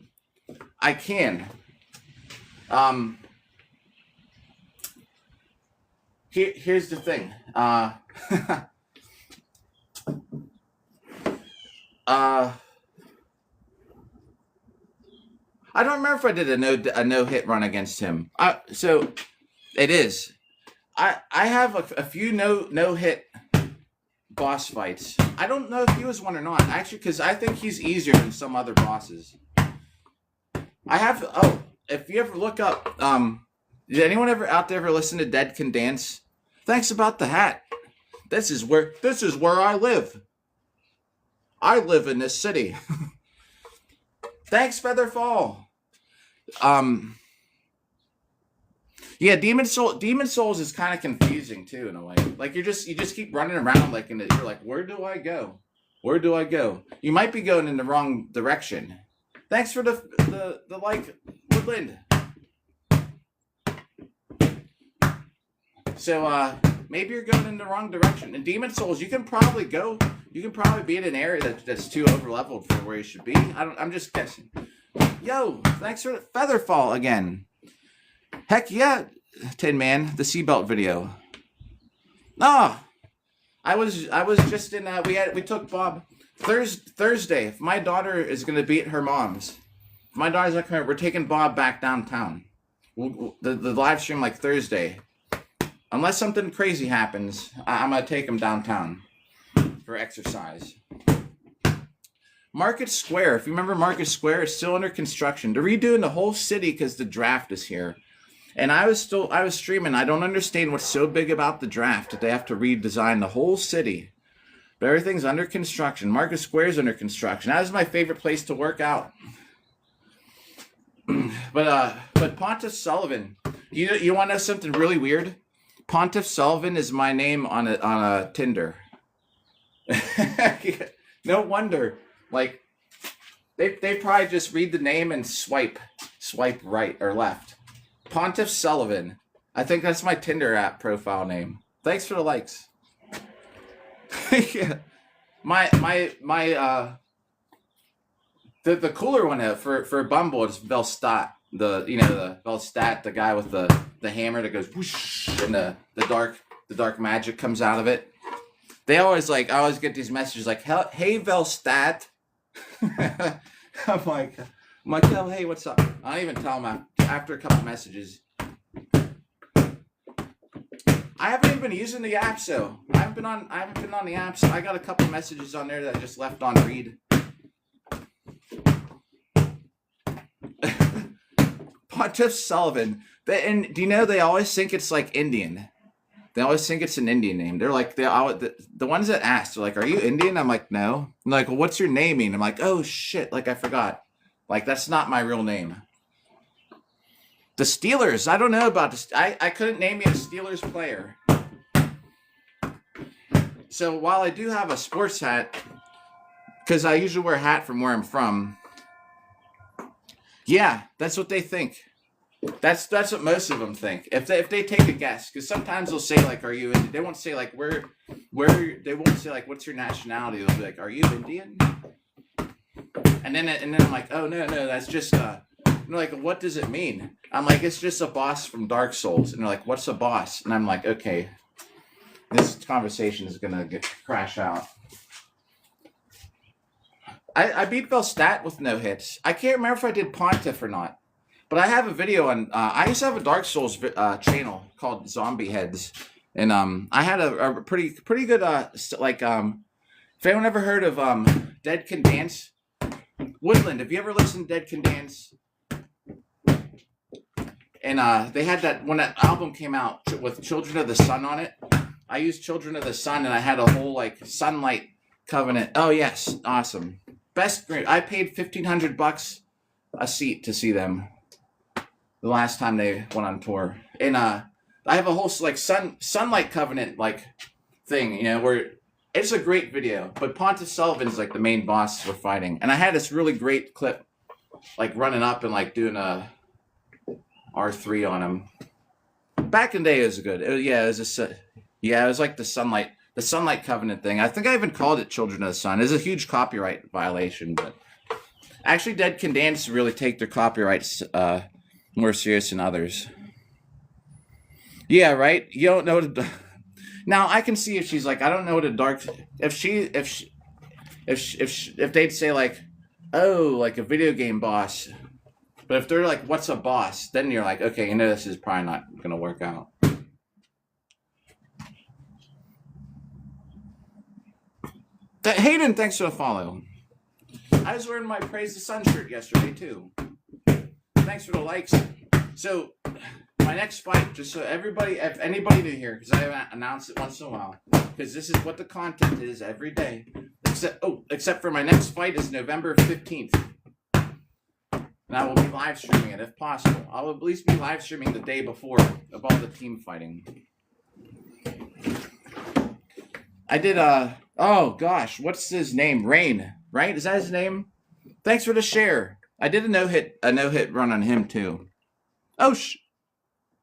I can. Here's the thing. I don't remember if I did a no hit run against him. So it is. I have a few no hit boss fights. I don't know if he was one or not, actually, because I think he's easier than some other bosses. If you ever look up, did anyone out there ever listen to Dead Can Dance? Thanks about the hat. This is where I live. I live in this city. Thanks, Featherfall. Yeah, Demon Souls is kind of confusing too in a way. Like you just keep running around like you're like, where do I go? Where do I go? You might be going in the wrong direction. Thanks for the like, Woodland. So maybe you're going in the wrong direction. In Demon Souls, you can probably be in an area that's too overleveled for where you should be. I'm just guessing. Yo, thanks for Featherfall again. Heck yeah, Tin Man, the Seatbelt video. I was just in we took Bob Thursday. If my daughter is gonna be at her mom's, if my daughter's not coming, we're taking Bob back downtown. The live stream like Thursday. Unless something crazy happens, I'm gonna take him downtown for exercise. Market Square, if you remember Market Square, it's still under construction. They're redoing the whole city because the draft is here. And I was streaming. I don't understand what's so big about the draft that they have to redesign the whole city. But everything's under construction. Market Square's under construction. That was my favorite place to work out. But Pontiff Sullivan, you want to know something really weird? Pontiff Sullivan is my name on a Tinder. No wonder. Like they probably just read the name and swipe right or left. Pontiff Sullivan. I think that's my Tinder app profile name. Thanks for the likes. Yeah. The cooler one for Bumble is Velstat. The Velstat, the guy with the hammer that goes whoosh and the dark magic comes out of it. I always get these messages like, hey Velstat. I'm like, hey, what's up? I don't even tell them after a couple messages. I haven't even been using the app, so I haven't been on the app, so I got a couple messages on there that I just left on read. Pontiff Sullivan. And do you know they always think it's like Indian? They always think it's an Indian name. They're like, the ones that asked, they're like, are you Indian? I'm like, no. I'm like, well, what's your name mean? I'm like, oh shit, like I forgot. Like, that's not my real name. The Steelers. I don't know about this. I couldn't name you a Steelers player. So while I do have a sports hat, because I usually wear a hat from where I'm from, yeah, that's what they think. That's what most of them think. If they take a guess, because sometimes they'll say like, "Are you Indian?" They won't say like where. They won't say like, "What's your nationality?" They'll be like, "Are you Indian?" And then I'm like, "Oh no, that's just." And they're like, "What does it mean?" I'm like, "It's just a boss from Dark Souls." And they're like, "What's a boss?" And I'm like, "Okay, this conversation is gonna crash out." I beat Velstat with no hits. I can't remember if I did Pontiff or not. But I have a video on. I used to have a Dark Souls channel called Zombie Heads, and I had a pretty good If anyone ever heard of Dead Can Dance, Woodland. Have you ever listened to Dead Can Dance? And they had that when that album came out with Children of the Sun on it. I used Children of the Sun, and I had a whole like Sunlight Covenant. Oh yes, awesome. Best. I paid $1,500 a seat to see them. the last time they went on tour. And I have a whole like Sunlight Covenant like thing, you know, where it's a great video, but Pontus Sullivan's like the main boss we're fighting. And I had this really great clip like running up and like doing a R3 on him. Back in the day it was good. It was like the Sunlight Covenant thing. I think I even called it Children of the Sun. It's a huge copyright violation, but actually Dead Can Dance really take their copyrights more serious than others. Yeah, right? You don't know what now I can see if she's like, I don't know what a dark if they'd say like, oh, like a video game boss. But if they're like, what's a boss? Then you're like, okay, you know this is probably not gonna work out. Hayden, thanks for the follow. I was wearing my Praise the Sun shirt yesterday too. Thanks for the likes. So my next fight, just so everybody, if anybody new here, because I announce it once in a while, because this is what the content is every day. Except for my next fight is November 15th. And I will be live streaming it if possible. I'll at least be live streaming the day before of all the team fighting. I did oh gosh, what's his name? Rain, right? Is that his name? Thanks for the share. I did a no-hit run on him too. Oh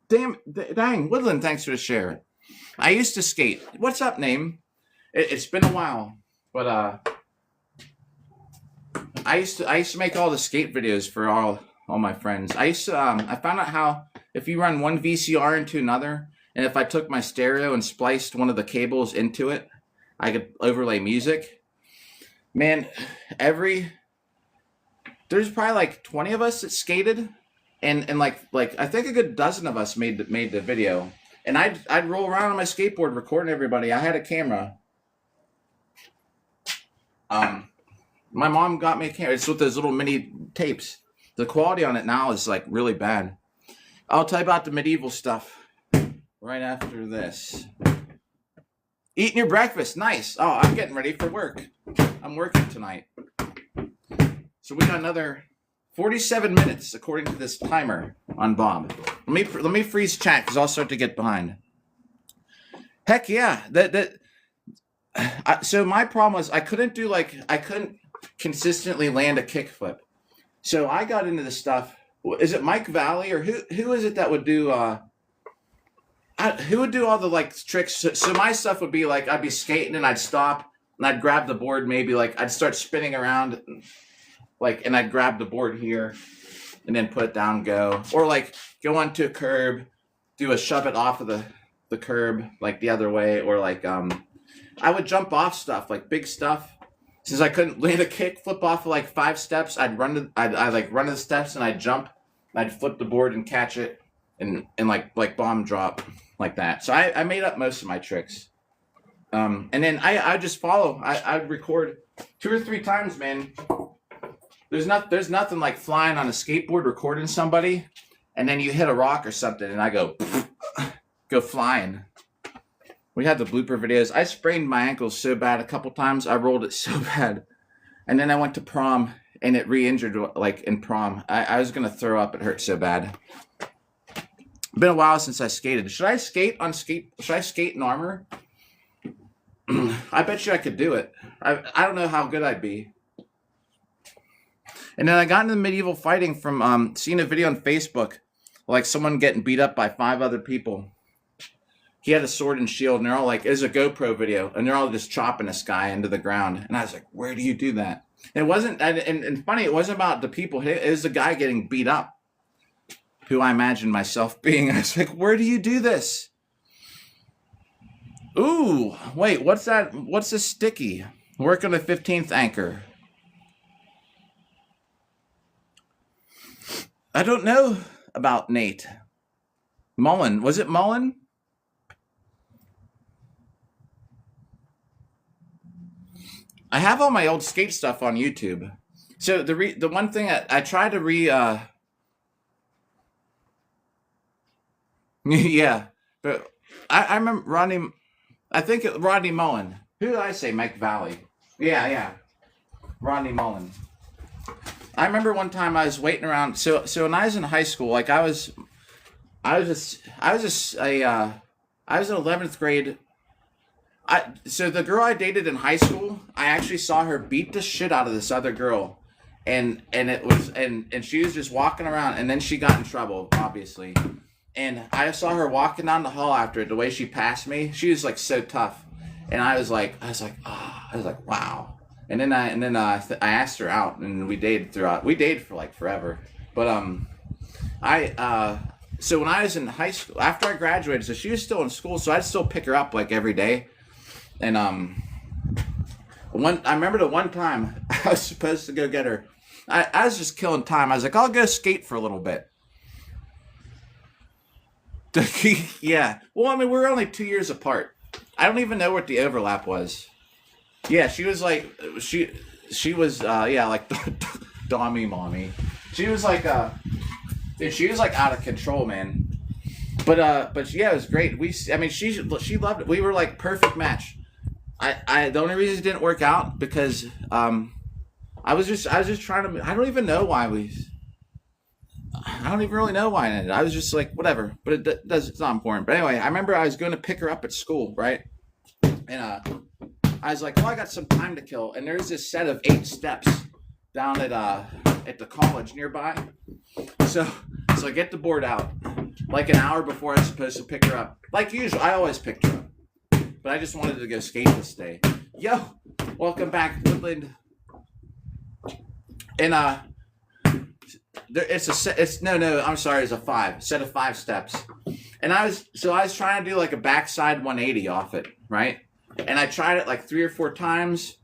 dang, Woodland, thanks for the share. I used to skate. What's up, name? It's been a while, but I used to make all the skate videos for all my friends. I found out how if you run one VCR into another, and if I took my stereo and spliced one of the cables into it, I could overlay music. Man, there's probably like 20 of us that skated, and like I think a good dozen of us made the video. And I'd roll around on my skateboard recording everybody. I had a camera. My mom got me a camera. It's with those little mini tapes. The quality on it now is like really bad. I'll tell you about the medieval stuff right after this. Eating your breakfast. Nice. Oh, I'm getting ready for work. I'm working tonight. So we got another 47 minutes according to this timer on Bob. Let me freeze chat because I'll start to get behind. Heck yeah. So my problem was I couldn't consistently land a kickflip. So I got into this stuff. Is it Mike Valley or who is it that would do who would do all the like tricks? So my stuff would be like I'd be skating and I'd stop and I'd grab the board, maybe like I'd start spinning around like, and I'd grab the board here and then put it down, go, or like go onto a curb, do a shove it off of the curb like the other way, or like I would jump off stuff like big stuff. Since I couldn't land a kick flip off of like 5 steps, I'd run to the steps and I'd jump, and I'd flip the board and catch it and like bomb drop like that. So I made up most of my tricks. And then I just follow. I'd record 2 or 3 times, man. There's nothing like flying on a skateboard recording somebody, and then you hit a rock or something, and I go flying. We had the blooper videos. I sprained my ankles so bad a couple times. I rolled it so bad, and then I went to prom, and it re-injured like in prom. I was gonna throw up. It hurt so bad. Been a while since I skated. Should I skate in armor? I bet you I could do it. I don't know how good I'd be. And then I got into medieval fighting from seeing a video on Facebook, like someone getting beat up by 5 other people. He had a sword and shield, and they're all like, it was a GoPro video, and they're all just chopping this guy into the ground. And I was like, where do you do that? And it wasn't, and funny, it wasn't about the people. It was the guy getting beat up, who I imagined myself being. I was like, where do you do this? Ooh, wait, what's that? What's this sticky? Work on the 15th anchor. I don't know about Nate. Mullen. Was it Mullen? I have all my old skate stuff on YouTube. So the one thing I tried to yeah, but I remember Rodney. I think Rodney Mullen. Who did I say? Mike Valley. Yeah. Rodney Mullen. I remember one time I was waiting around. So when I was in high school, like I was in 11th grade. So the girl I dated in high school, I actually saw her beat the shit out of this other girl, and she was just walking around, and then she got in trouble, obviously, and I saw her walking down the hall after it. The way she passed me, she was like so tough, and I was like, wow. I asked her out, and we dated throughout. We dated for like forever, but I so when I was in high school, after I graduated, so she was still in school, so I'd still pick her up like every day. And I remember the one time I was supposed to go get her. I was just killing time. I was like, I'll go skate for a little bit. Yeah. Well, I mean, we're only 2 years apart. I don't even know what the overlap was. Yeah, she was like she was yeah, like Dommy mommy. She was like dude, she was like out of control, man. But yeah, it was great. I mean, she loved it. We were like perfect match. The only reason it didn't work out because I was just trying to. I don't even know why I don't even really know why I ended. I was just like whatever, but it's not important. But anyway, I remember I was going to pick her up at school, right? And I was like, well, I got some time to kill, and there's this set of 8 steps down at the college nearby. So I get the board out like an hour before I was supposed to pick her up. Like usual, I always picked her up. But I just wanted to go skate this day. Yo, welcome back, Woodland. And I'm sorry, it's a set of 5 steps. And I was trying to do like a backside 180 off it, right? And I tried it like 3 or 4 times,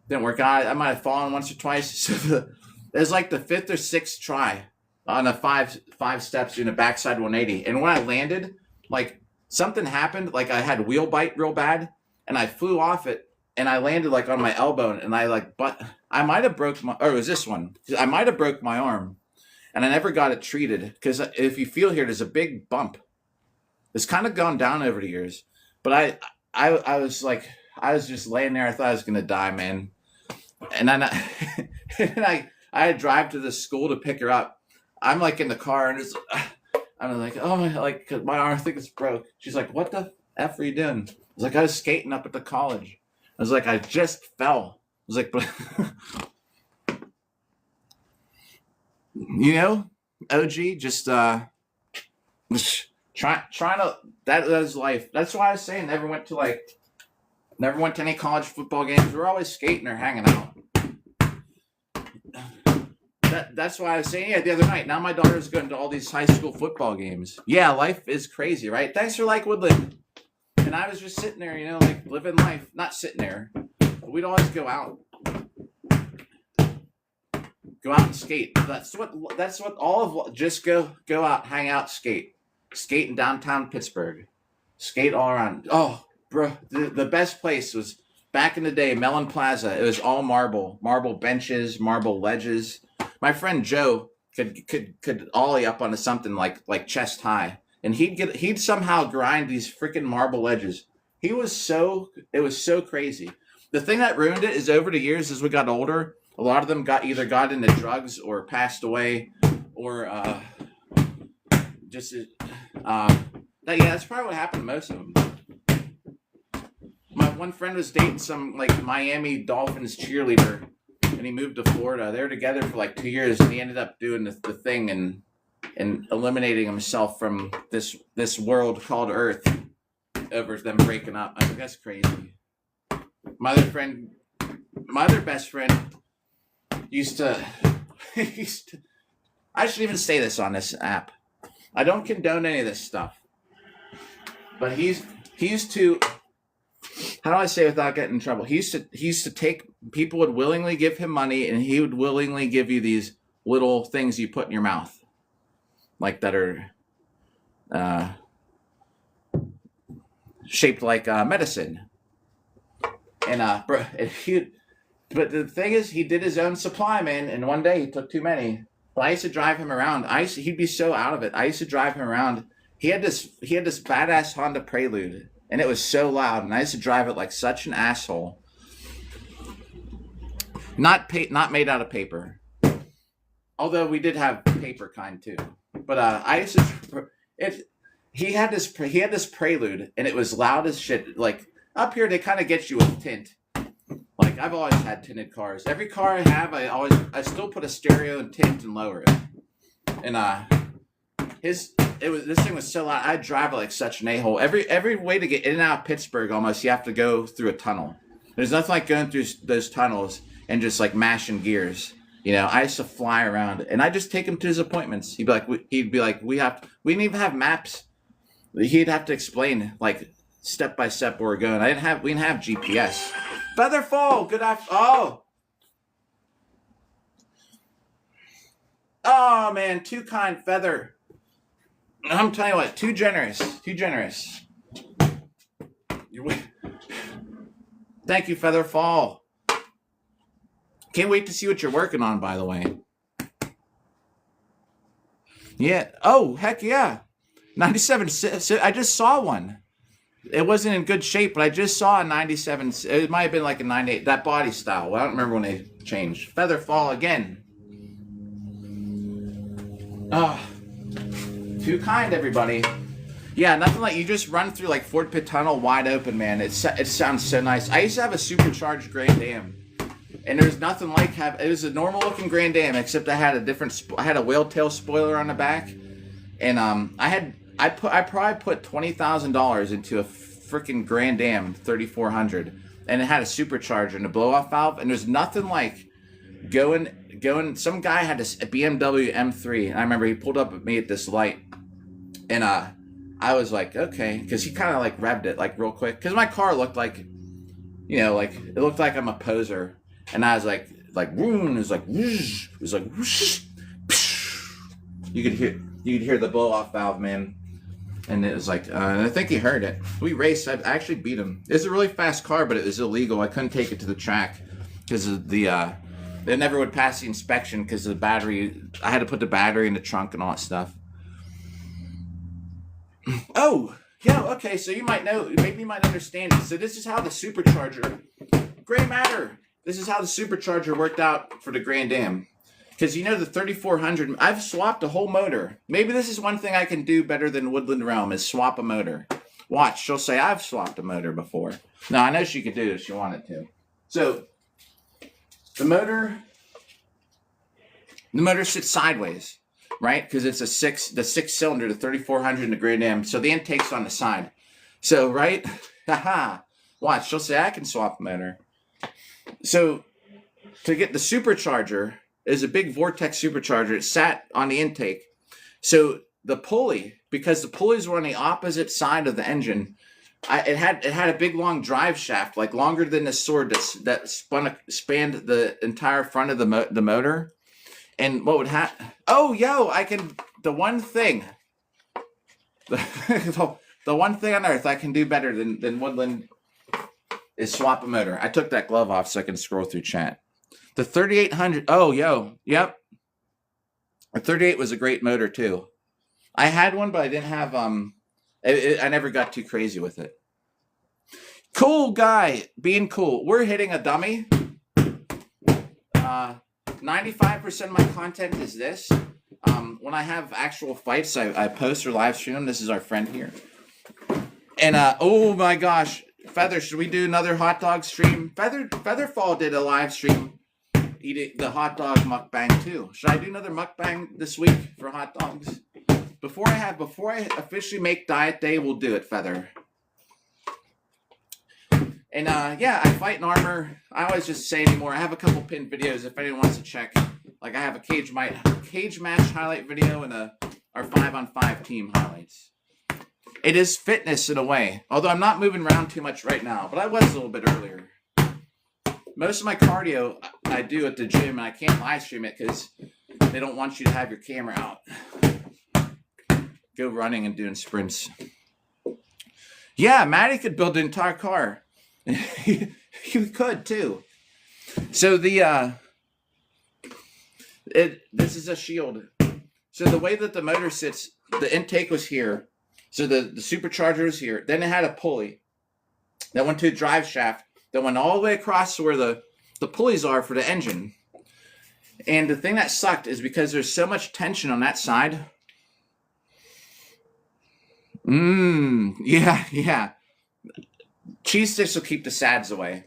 didn't work out. I might have fallen once or twice. So it was like the 5th or 6th try on a 5 steps doing a backside 180. And when I landed, like something happened, like I had wheel bite real bad, and I flew off it, and I landed like on my elbow, and I might have broke my, or it was this one, I might have broke my arm, and I never got it treated, because if you feel here, there's a big bump. It's kind of gone down over the years, but I was just laying there, I thought I was going to die, man, and then I had to drive to the school to pick her up. I'm like in the car, and I'm like, oh my, like, cause my arm, I think it's broke. She's like, what the F are you doing? I was like, I was skating up at the college. I was like, I just fell. I was like, but you know, OG, just trying to, that was life. That's why I was saying never went to any college football games. We're always skating or hanging out. That's why I was saying, yeah, the other night. Now my daughter's going to all these high school football games. Yeah, life is crazy, right? Thanks for like Woodland. And I was just sitting there, you know, like living life. Not sitting there. But we'd always go out. Go out and skate. That's what all of, just go out, hang out, skate. Skate in downtown Pittsburgh. Skate all around. Oh, bro, the best place was back in the day, Mellon Plaza. It was all marble benches, marble ledges. My friend Joe could ollie up onto something like chest high, and he'd somehow grind these freaking marble ledges. It was so crazy. The thing that ruined it is over the years as we got older, a lot of them either got into drugs or passed away, or that's probably what happened to most of them. My one friend was dating some like Miami Dolphins cheerleader, and he moved to Florida. They were together for like 2 years, and he ended up doing the thing and eliminating himself from this world called Earth over them breaking up. I think that's crazy. My other best friend used to I shouldn't even say this on this app. I don't condone any of this stuff. But he used to, how do I say without getting in trouble? He used to take, people would willingly give him money, and he would willingly give you these little things you put in your mouth. Like that are shaped like medicine. And but the thing is, he did his own supply, man, and one day he took too many. But I used to drive him around. He'd be so out of it. I used to drive him around. He had this badass Honda Prelude, and it was so loud, and I used to drive it like such an asshole. Not made out of paper. Although we did have paper kind too. But I used to it. He had this prelude, and it was loud as shit. Like up here, they kind of get you with tint. Like I've always had tinted cars. Every car I have, I still put a stereo and tint and lower it. And this thing was so loud. I drive like such an a-hole. Every way to get in and out of Pittsburgh, almost you have to go through a tunnel. There's nothing like going through those tunnels and just like mashing gears. You know, I used to fly around, and I just take him to his appointments. He'd be like, we didn't even have maps. He'd have to explain like step by step where we're going. We didn't have GPS. Featherfall, good afternoon. Oh man, too kind, Feather. I'm telling you what, too generous. Thank you, Featherfall. Can't wait to see what you're working on, by the way. Yeah. Oh, heck yeah. 97. I just saw one. It wasn't in good shape, but I just saw a 97. It might have been like a 98. That body style. Well, I don't remember when they changed. Featherfall again. Oh, too kind, everybody. Yeah, nothing like you just run through like Fort Pitt Tunnel wide open, man. It sounds so nice. I used to have a supercharged Grand Am. And there's nothing like it was a normal looking Grand Am, except I had a whale tail spoiler on the back, and I probably put $20,000 into a freaking Grand Am 3400, and it had a supercharger and a blow off valve, and there's nothing like going. Some guy had a BMW M3, and I remember he pulled up at me at this light, and I was like, okay, because he kind of like revved it like real quick, because my car looked like, you know, like it looked like I'm a poser. And I was like, boom, it was like, whoosh, it was like, whoosh, you could hear the blow off valve, man. And it was like, and I think he heard it. We raced. I actually beat him. It's a really fast car, but it was illegal. I couldn't take it to the track because of it never would pass the inspection because of the battery. I had to put the battery in the trunk and all that stuff. Oh, yeah, okay. So you might know, maybe you might understand it. So this is how the supercharger, gray matter. This is how the supercharger worked out for the Grand Am. Because you know the 3400, I've swapped a whole motor. Maybe this is one thing I can do better than Woodland Realm is swap a motor. Watch, she'll say, I've swapped a motor before. No, I know she could do it if she wanted to. So, the motor sits sideways, right? Because it's the six cylinder, the 3400 in the Grand Am. So the intake's on the side. So, right? Haha. Watch, she'll say, I can swap a motor. So, to get the supercharger, is a big Vortex supercharger. It sat on the intake. So, the pulley, because the pulleys were on the opposite side of the engine, it had a big long drive shaft, like longer than the sword that spanned the entire front of the motor. And what would happen? Oh, yo, the one thing on earth I can do better than Woodland is swap a motor. I took that glove off so I can scroll through chat. The 3800. Oh, yo. Yep. The 38 was a great motor, too. I had one, but I didn't have, I never got too crazy with it. Cool guy. Being cool. We're hitting a dummy. 95% of my content is this. When I have actual fights, I post or live stream them. This is our friend here. And, oh my gosh. Feather, should we do another hot dog stream? Featherfall did a live stream eating the hot dog mukbang too. Should I do another mukbang this week for hot dogs? Before I officially make diet day, we'll do it, Feather. And yeah, I fight in armor. I always just say anymore. I have a couple pinned videos if anyone wants to check. Like I have a cage match highlight video and our 5-on-5 team highlights. It is fitness in a way, although I'm not moving around too much right now, but I was a little bit earlier. Most of my cardio I do at the gym, and I can't live stream it because they don't want you to have your camera out. Go running and doing sprints. Yeah, Matty could build an entire car. You could too. So this is a shield. So the way that the motor sits, the intake was here. So the supercharger is here. Then it had a pulley that went to a drive shaft that went all the way across to where the pulleys are for the engine. And the thing that sucked is because there's so much tension on that side. Yeah. Cheese sticks will keep the sads away.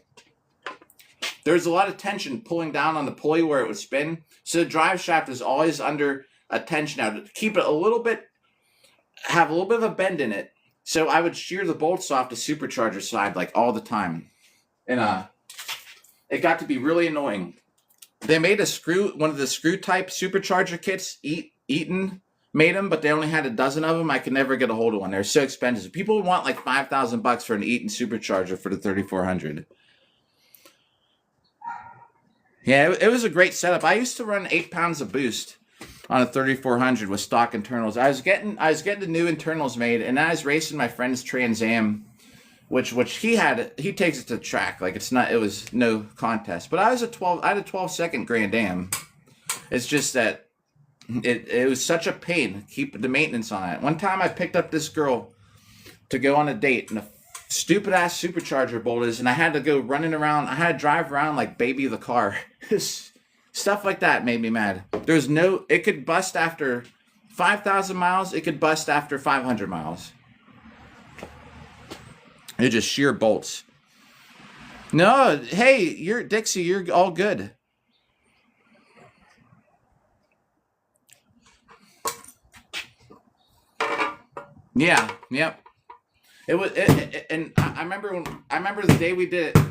There's a lot of tension pulling down on the pulley where it would spin. So the drive shaft is always under a tension now to keep it a little bit, have a little bit of a bend in it. So I would shear the bolts off the supercharger side like all the time. And it got to be really annoying. They made one of the screw type supercharger kits. Eaton made them, but they only had a dozen of them. I could never get a hold of one. They're so expensive. People want like $5,000 for an Eaton supercharger for the 3400. Yeah, it was a great setup. I used to run 8 pounds of boost on a 3400 with stock internals. I was getting the new internals made, and I was racing my friend's Trans Am, which he takes it to the track. Like it was no contest. But I had a 12-second Grand Am. It's just that it was such a pain to keep the maintenance on it. One time I picked up this girl to go on a date, and a stupid ass supercharger bolted, and I had to go running around. I had to drive around like baby the car. Stuff like that made me mad. It could bust after 5,000 miles. It could bust after 500 miles. It just sheer bolts. No, hey, you're Dixie. You're all good. Yeah, yep. And I remember the day we did it.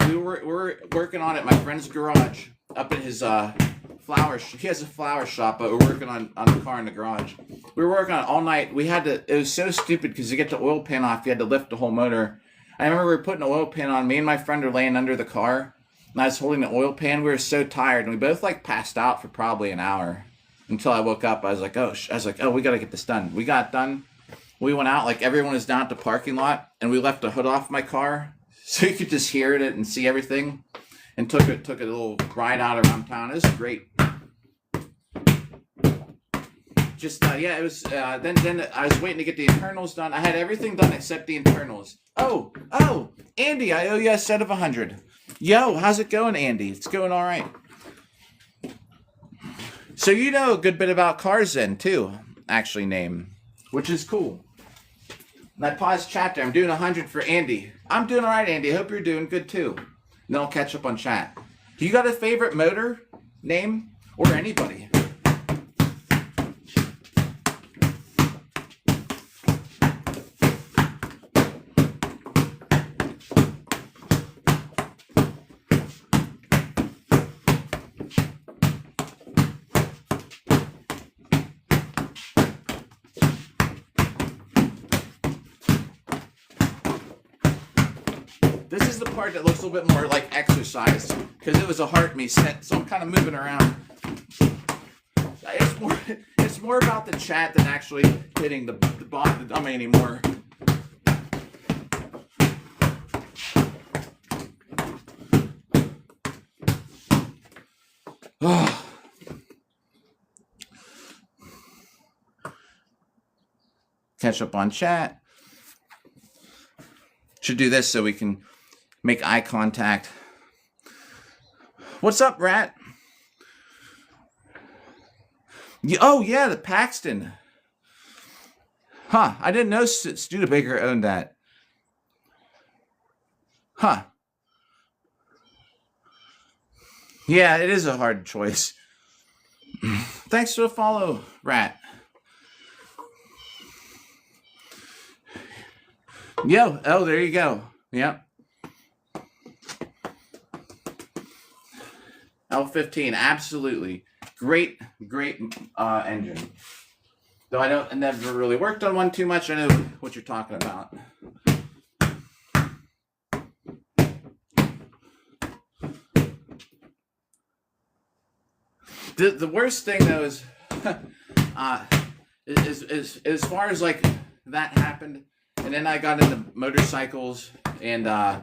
We were working on it at my friend's garage up in his flower. He has a flower shop, but we're working on the car in the garage. We were working on it all night. It was so stupid because to get the oil pan off, you had to lift the whole motor. I remember we were putting the oil pan on. Me and my friend are laying under the car, and I was holding the oil pan. We were so tired, and we both like passed out for probably an hour until I woke up. I was like, oh, we got to get this done. We got it done. We went out, like everyone was down at the parking lot, and we left the hood off my car so you could just hear it and see everything, and took a little ride out around town. It was great. Just yeah, it was. Then I was waiting to get the internals done. I had everything done except the internals. Oh, Andy, I owe you a set of 100. Yo, how's it going, Andy? It's going all right. So you know a good bit about cars then too, actually, name, which is cool. And I paused chat there. I'm doing 100 for Andy. I'm doing all right, Andy. I hope you're doing good too. And then I'll catch up on chat. Do you got a favorite motor name or anybody? This is the part that looks a little bit more like exercise because it was a heart me set, so I'm kind of moving around. It's more about the chat than actually hitting the dummy anymore. Catch up on chat. Should do this so we can make eye contact. What's up, Rat? Oh, yeah, the Paxton. Huh, I didn't know Studebaker owned that. Huh. Yeah, it is a hard choice. Thanks for the follow, Rat. Oh, there you go. Yep. L15, absolutely. Great engine. Though I never really worked on one too much. I know what you're talking about. The worst thing though is, as far as like that happened, and then I got into motorcycles, and I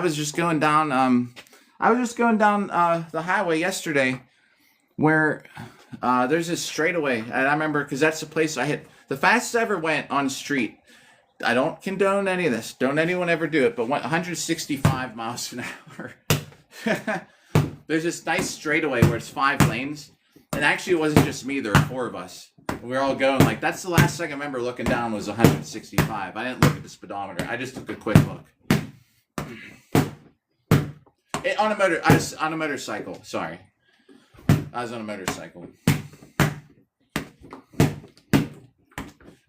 was just going down the highway yesterday, where there's this straightaway, and I remember because that's the place I hit the fastest I ever went on the street. I don't condone any of this. Don't anyone ever do it, but went 165 miles an hour. there's this nice straightaway where it's 5 lanes. And actually, it wasn't just me. There were 4 of us. We were all going like, that's the last thing I remember looking down was 165. I didn't look at the speedometer. I just took a quick look. I was on a motorcycle. Sorry. I was on a motorcycle.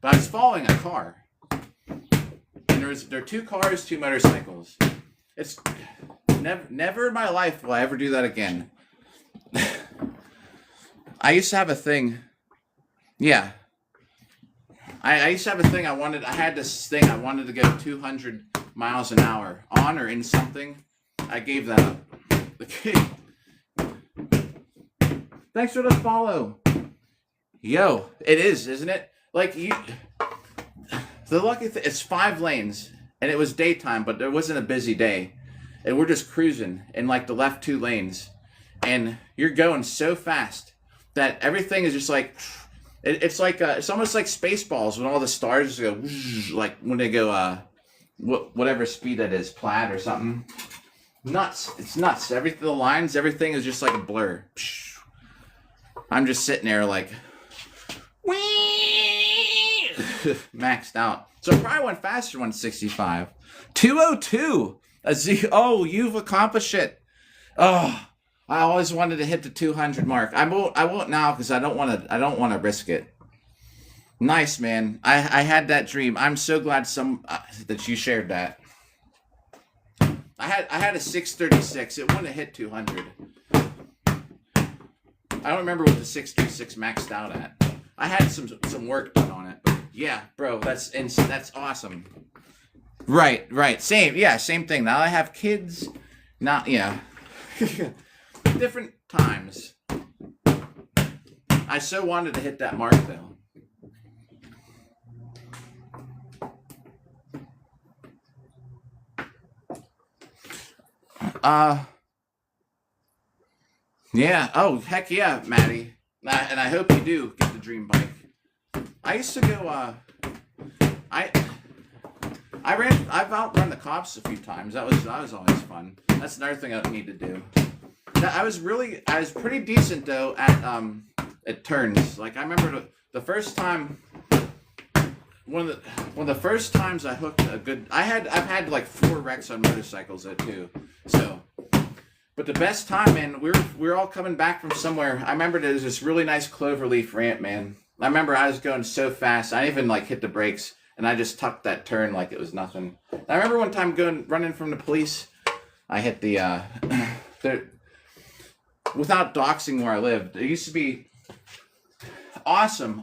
But I was following a car. And there are 2 cars, 2 motorcycles. It's never in my life will I ever do that again. I used to have a thing. Yeah. I used to have a thing I had this thing I wanted to go 200 miles an hour on or in something. I gave that up. Thanks for the follow. Yo, it is, isn't it? Like the lucky thing, it's 5 lanes and it was daytime, but there wasn't a busy day. And we're just cruising in like the left 2 lanes and you're going so fast that everything is just like, it's like, it's almost like Spaceballs when all the stars go, like when they go, whatever speed that is, plaid or something. Nuts. It's nuts. The lines, everything is just like a blur. I'm just sitting there like, whee! Maxed out. So I probably went faster 165. 202. Oh, you've accomplished it. Oh, I always wanted to hit the 200 mark. I won't now because I don't want to risk it. Nice, man. I had that dream. I'm so glad that you shared that. I had a 636. It wouldn't have hit 200. I don't remember what the 636 maxed out at. I had some work done on it. But yeah, bro, that's awesome. Right. Same thing. Now I have kids. Not yeah. Different times. I so wanted to hit that mark though. Yeah. Oh, heck yeah, Maddie. And I hope you do get the dream bike. I used to go, I've outrun the cops a few times. That was always fun. That's another thing I need to do. I was pretty decent though at turns. Like I remember the first time, one of the first times I hooked a good. I've had like 4 wrecks on motorcycles though too. So, but the best time, man, we were all coming back from somewhere. I remember there was this really nice cloverleaf ramp, man. I remember I was going so fast. I even like hit the brakes and I just tucked that turn like it was nothing. And I remember one time running from the police. I hit the without doxing where I lived. There used to be awesome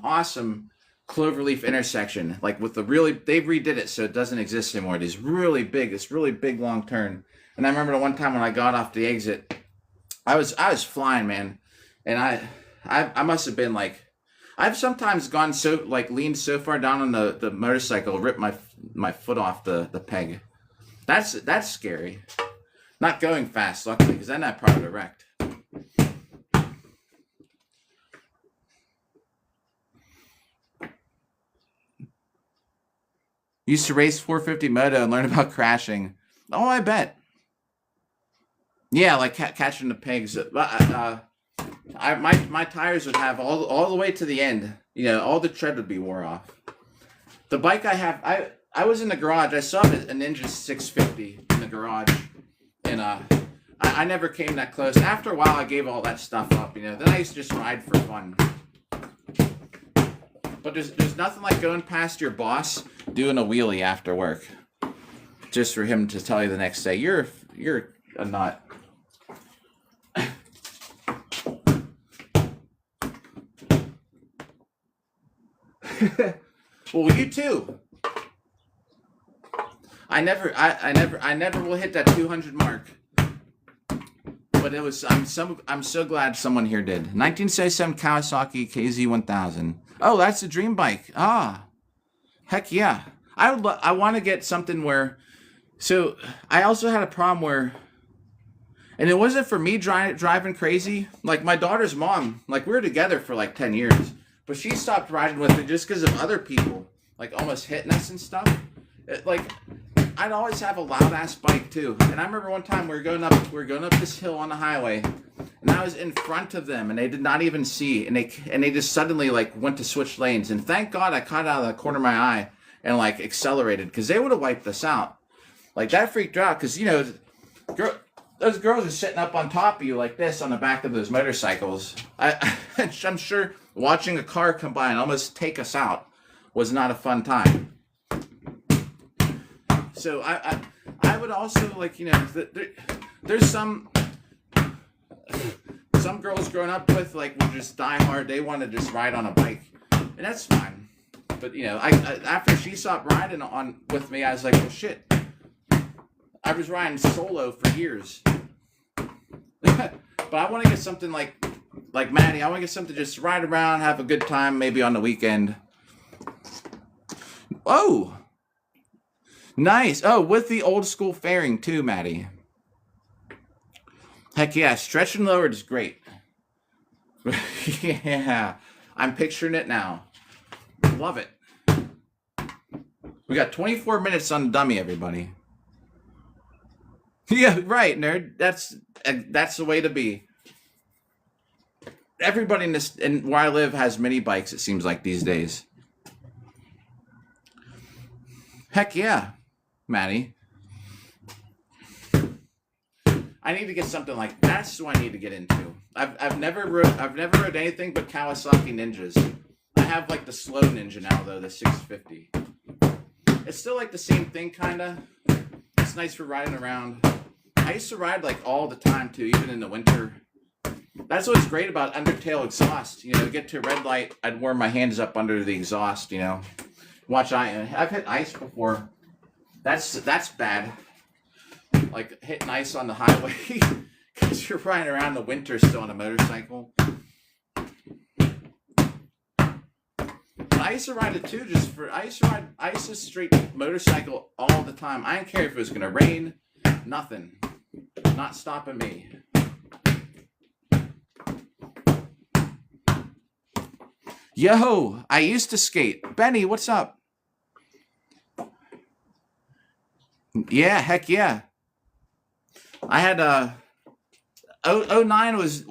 cloverleaf intersection, like with they redid it so it doesn't exist anymore. This really big long turn. And I remember the one time when I got off the exit, I was flying, man, and I must have been like, I've sometimes gone so like leaned so far down on the motorcycle, ripped my foot off the peg. That's scary. Not going fast, luckily, because then I probably would have wrecked. Used to race 450 moto and learn about crashing. Oh, I bet. Yeah, like catching the pegs. My tires would have all the way to the end. You know, all the tread would be wore off. The bike I have, I was in the garage. I saw a Ninja 650 in the garage, and I never came that close. After a while, I gave all that stuff up. You know, then I used to just ride for fun. But there's nothing like going past your boss doing a wheelie after work, just for him to tell you the next day you're a nut. Well, you too. I never will hit that 200 mark. But it was I'm so glad someone here did. 1977 Kawasaki KZ1000. Oh, that's a dream bike. Ah, heck yeah. I want to get something where. So I also had a problem where, and it wasn't for me driving crazy. Like my daughter's mom, like we were together for like 10 years, but she stopped riding with me just because of other people, like almost hitting us and stuff. I'd always have a loud ass bike too. And I remember one time we were going up this hill on the highway, and I was in front of them, and they did not even see, and they just suddenly like went to switch lanes, and thank God I caught out of the corner of my eye and like accelerated, because they would have wiped us out. Like that freaked her out, because those girls are sitting up on top of you like this on the back of those motorcycles. I'm sure watching a car come by and almost take us out was not a fun time. So I would also like, there's some girls growing up with like would just die hard. They want to just ride on a bike, and that's fine. But I after she stopped riding on with me, I was like, well, shit. I was riding solo for years. But I want to get something like Maddie. I want to get something to just ride around, have a good time, maybe on the weekend. Oh, nice. Oh, with the old school fairing too, Maddie. Heck yeah, stretch and lowered is great. Yeah, I'm picturing it now. Love it. We got 24 minutes on dummy, everybody. Yeah, right, nerd. That's the way to be. Everybody in where I live has mini bikes, it seems like these days. Heck yeah, Maddie. I need to get something like that's what I need to get into. I've never rode anything but Kawasaki Ninjas. I have like the slow Ninja now though, the 650. It's still like the same thing kinda. It's nice for riding around. I used to ride like all the time too, even in the winter. That's what's great about Undertale exhaust. Get to a red light, I'd warm my hands up under the exhaust. Watch I've hit ice before. That's bad. Like hitting ice on the highway because you're riding around in the winter still on a motorcycle. I used to ride it too. I used to straight motorcycle all the time. I didn't care if it was gonna rain. Nothing. Not stopping me. Yo, I used to skate. Benny, what's up? Yeah, heck yeah. I had 09 was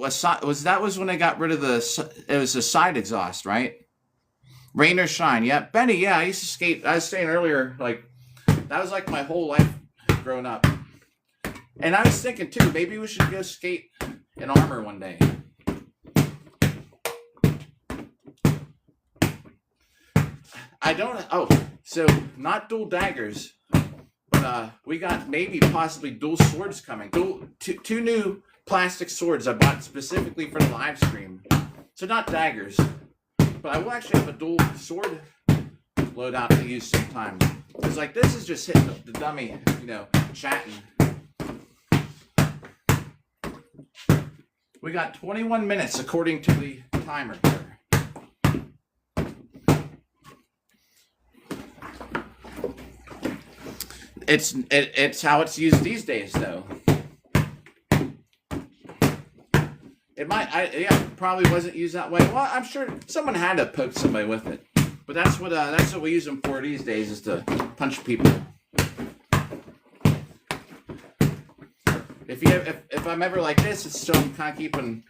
when they got rid of it was a side exhaust, right? Rain or shine. Yeah, Benny, yeah, I used to skate. I was saying earlier, like that was like my whole life growing up. And I was thinking too, maybe we should go skate in Armor one day. So not dual daggers, but we got maybe possibly dual swords coming. Two new plastic swords I bought specifically for the live stream. So not daggers, but I will actually have a dual sword loadout to use sometimes. Because like this is just hitting the dummy, chatting. We got 21 minutes according to the timer here. It's how it's used these days, though. It probably wasn't used that way. Well, I'm sure someone had to poke somebody with it, but that's what we use them for these days, is to punch people. If I'm ever like this, it's still kind of keeping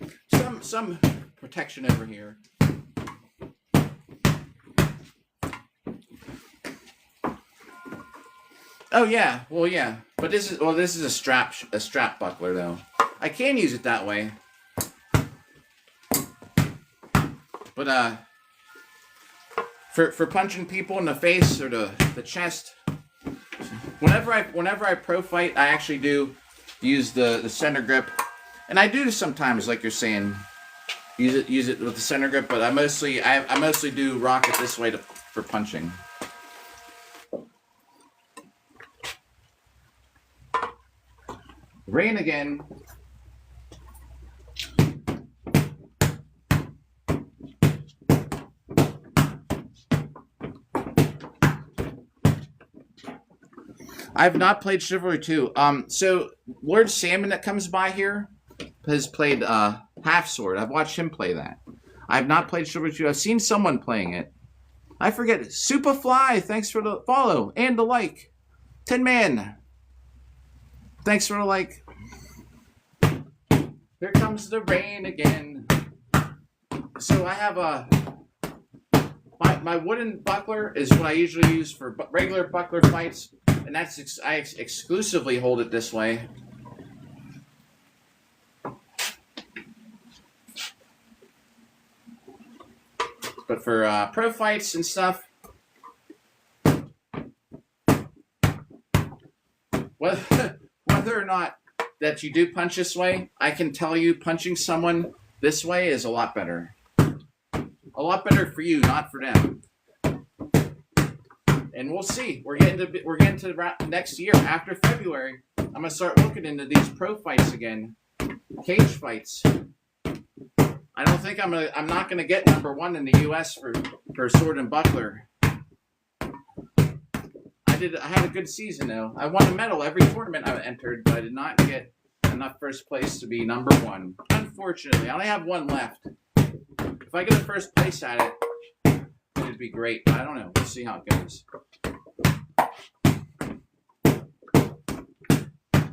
some protection over here. Oh yeah, well yeah, but this is a strap buckler though. I can use it that way, but for punching people in the face or the chest, whenever I pro fight, I actually do use the center grip, and I do sometimes, like you're saying, use it with the center grip, but I mostly do rock it this way for punching. Rain again. I've not played Chivalry 2. So Lord Salmon that comes by here has played Half Sword. I've watched him play that. I've not played Chivalry 2. I've seen someone playing it. I forget. Superfly, thanks for the follow and the like. Tin Man, thanks for the like. Here comes the rain again. So I have my wooden buckler is what I usually use for regular buckler fights, and that's I exclusively hold it this way. But for pro fights and stuff, whether or not that you do punch this way, I can tell you punching someone this way is a lot better. A lot better for you, not for them. And we'll see. We're getting to next year after February. I'm gonna start looking into these pro fights again, cage fights. I don't think I'm not gonna get #1 in the U.S. for sword and buckler. I had a good season though. I won a medal every tournament I entered, but I did not get enough first place to be #1. Unfortunately, I only have one left. If I get a first place at it, it'd be great. But I don't know. We'll see how it goes.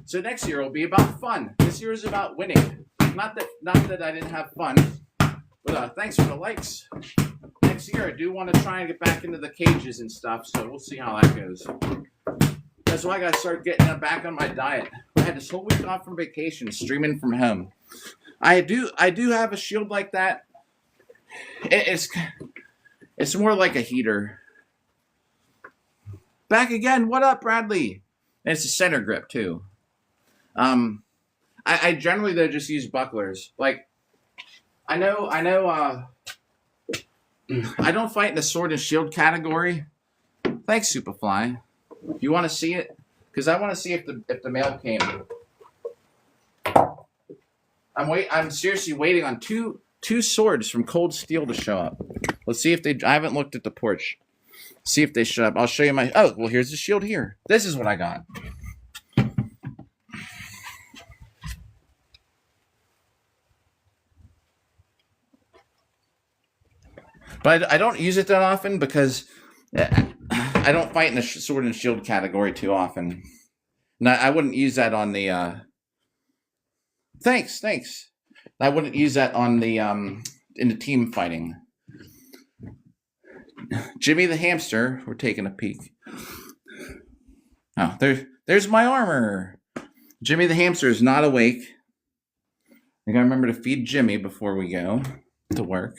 So next year will be about fun. This year is about winning. Not that I didn't have fun. But thanks for the likes. Next year, I do want to try and get back into the cages and stuff, so we'll see how that goes. That's why I got to start getting back on my diet. I had this whole week off from vacation, streaming from home. I do have a shield like that. It's more like a heater. Back again. What up, Bradley? And it's a center grip too. I generally though just use bucklers. Like I know. I don't fight in the sword and shield category. Thanks, Superfly. You want to see it? Because I want to see if the mail came. I'm seriously waiting on two swords from Cold Steel to show up. Let's see if they. I haven't looked at the porch. See if they show up. I'll show you my. Oh, well, here's the shield here. This is what I got. But I don't use it that often because I don't fight in the sword and shield category too often. And I wouldn't use that on the. Thanks. I wouldn't use that on the in the team fighting. Jimmy the hamster. We're taking a peek. Oh, there's my armor. Jimmy the hamster is not awake. I gotta remember to feed Jimmy before we go to work.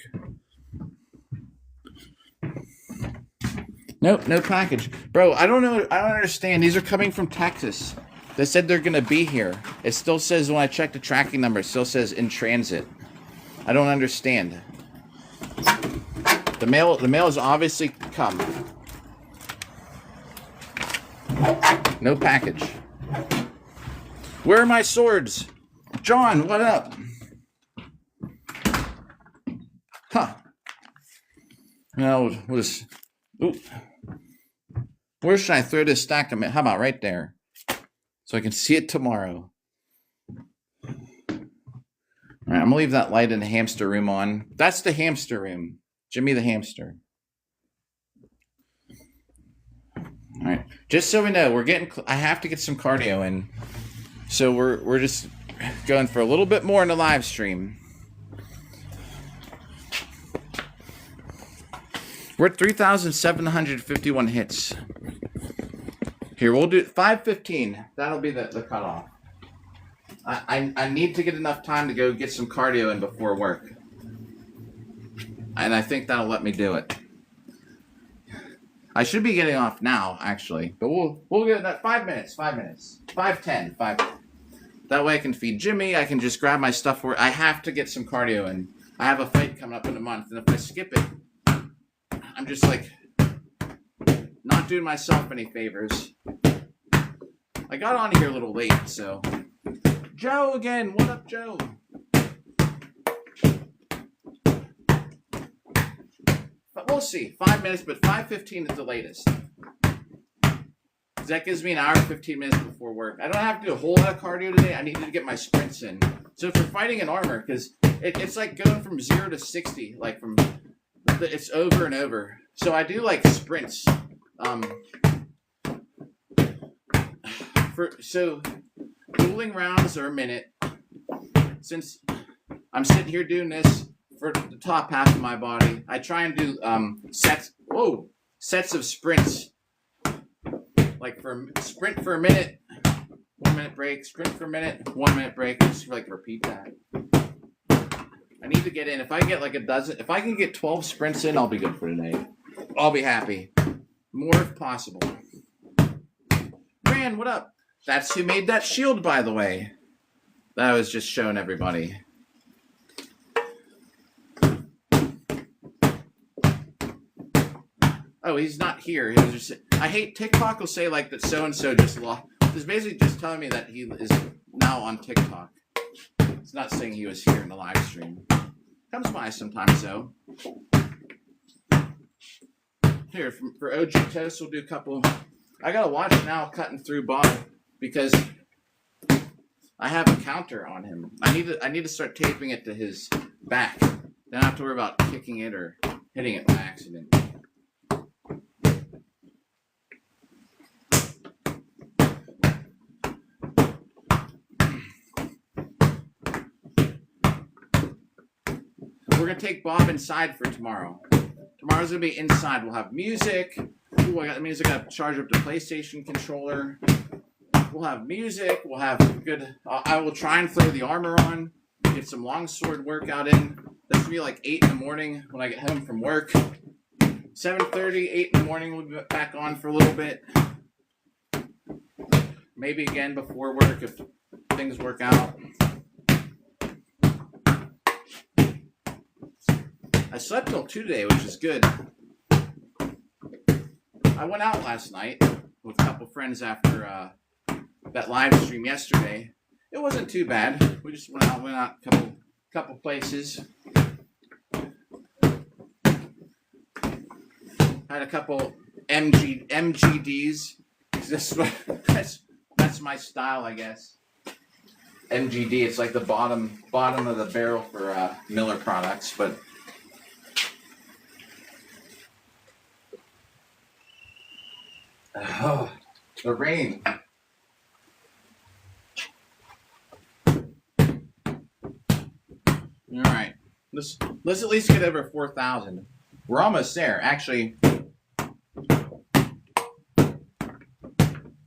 Nope, no package. Bro, I don't know. I don't understand. These are coming from Texas. They said they're going to be here. It still says, when I check the tracking number, it still says in transit. I don't understand. The mail has obviously come. No package. Where are my swords? John, what up? Huh. No, we'll just... Ooh. Where should I throw this stack of? How about right there, so I can see it tomorrow? All right, I'm gonna leave that light in the hamster room on. That's the hamster room, Jimmy the hamster. All right, just so we know, we're getting. I have to get some cardio in, so we're just going for a little bit more in the live stream. We're at 3,751 hits. Here, we'll do 515. That'll be the cutoff. I need to get enough time to go get some cardio in before work. And I think that'll let me do it. I should be getting off now, actually. But we'll get that 5 minutes. 5:10. That way I can feed Jimmy. I can just grab my stuff where I have to get some cardio in. I have a fight coming up in a month. And if I skip it, I'm just like not doing myself any favors. I got on here a little late, so. Joe again. What up, Joe? But we'll see. 5 minutes, but 5:15 is the latest. That gives me an hour and 15 minutes before work. I don't have to do a whole lot of cardio today. I needed to get my sprints in. So for fighting in armor, because it's like going from 0 to 60, like from... It's over and over. So I do like sprints. So dueling rounds are a minute. since I'm sitting here doing this for the top half of my body, I try and do sets of sprints. Like sprint for a minute, 1 minute break, sprint for a minute, 1 minute break, just like repeat that. I need to get in. If I get like a dozen, if I can get 12 sprints in, I'll be good for today. I'll be happy. More if possible. Man, what up? That's who made that shield, by the way. That was just showing everybody. Oh, he's not here. He was just. I hate TikTok will say like that so-and-so just lost. It's basically just telling me that he is now on TikTok. It's not saying he was here in the live stream. Comes by sometimes, though. Here, for OG Toast, we'll do a couple. I gotta watch now cutting through Bob because I have a counter on him. I need to start taping it to his back. Then I don't have to worry about kicking it or hitting it by accident. We're going to take Bob inside for tomorrow. Tomorrow's going to be inside. We'll have music. Ooh, that means I got to charge up the PlayStation controller. We'll have music. We'll have good... I will try and throw the armor on. Get some longsword workout in. That's going to be like 8 in the morning when I get home from work. 7:30, 8 in the morning, we'll be back on for a little bit. Maybe again before work if things work out. I slept till 2 today, which is good. I went out last night with a couple friends after that live stream yesterday. It wasn't too bad. We just went out a couple places. Had a couple MGDs. That's my style, I guess. MGD. It's like the bottom of the barrel for Miller products, but. Oh, the rain. All right. Let's at least get over 4,000. We're almost there. Actually,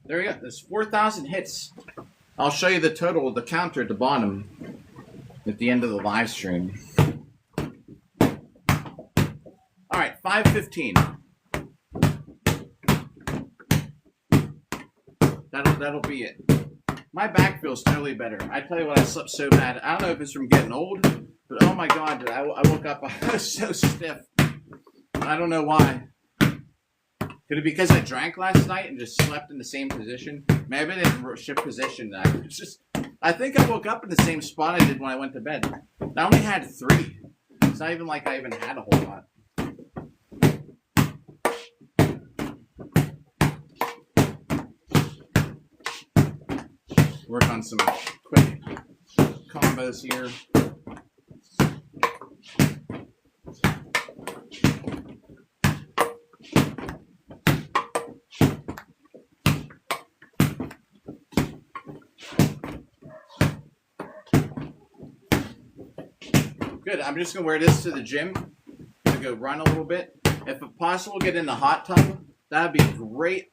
there we go. There's 4,000 hits. I'll show you the total of the counter at the bottom at the end of the live stream. All right, 515. That'll be it. My back feels totally better. I tell you what, I slept so bad. I don't know if it's from getting old, but oh my God, I woke up, I was so stiff. I don't know why. Could it be because I drank last night and just slept in the same position? Maybe I didn't shift position. I think I woke up in the same spot I did when I went to bed. I only had 3. It's not even like I even had a whole lot. Work on some quick combos here. Good. I'm just going to wear this to the gym. I'm going to go run a little bit. If possible, get in the hot tub. That would be great.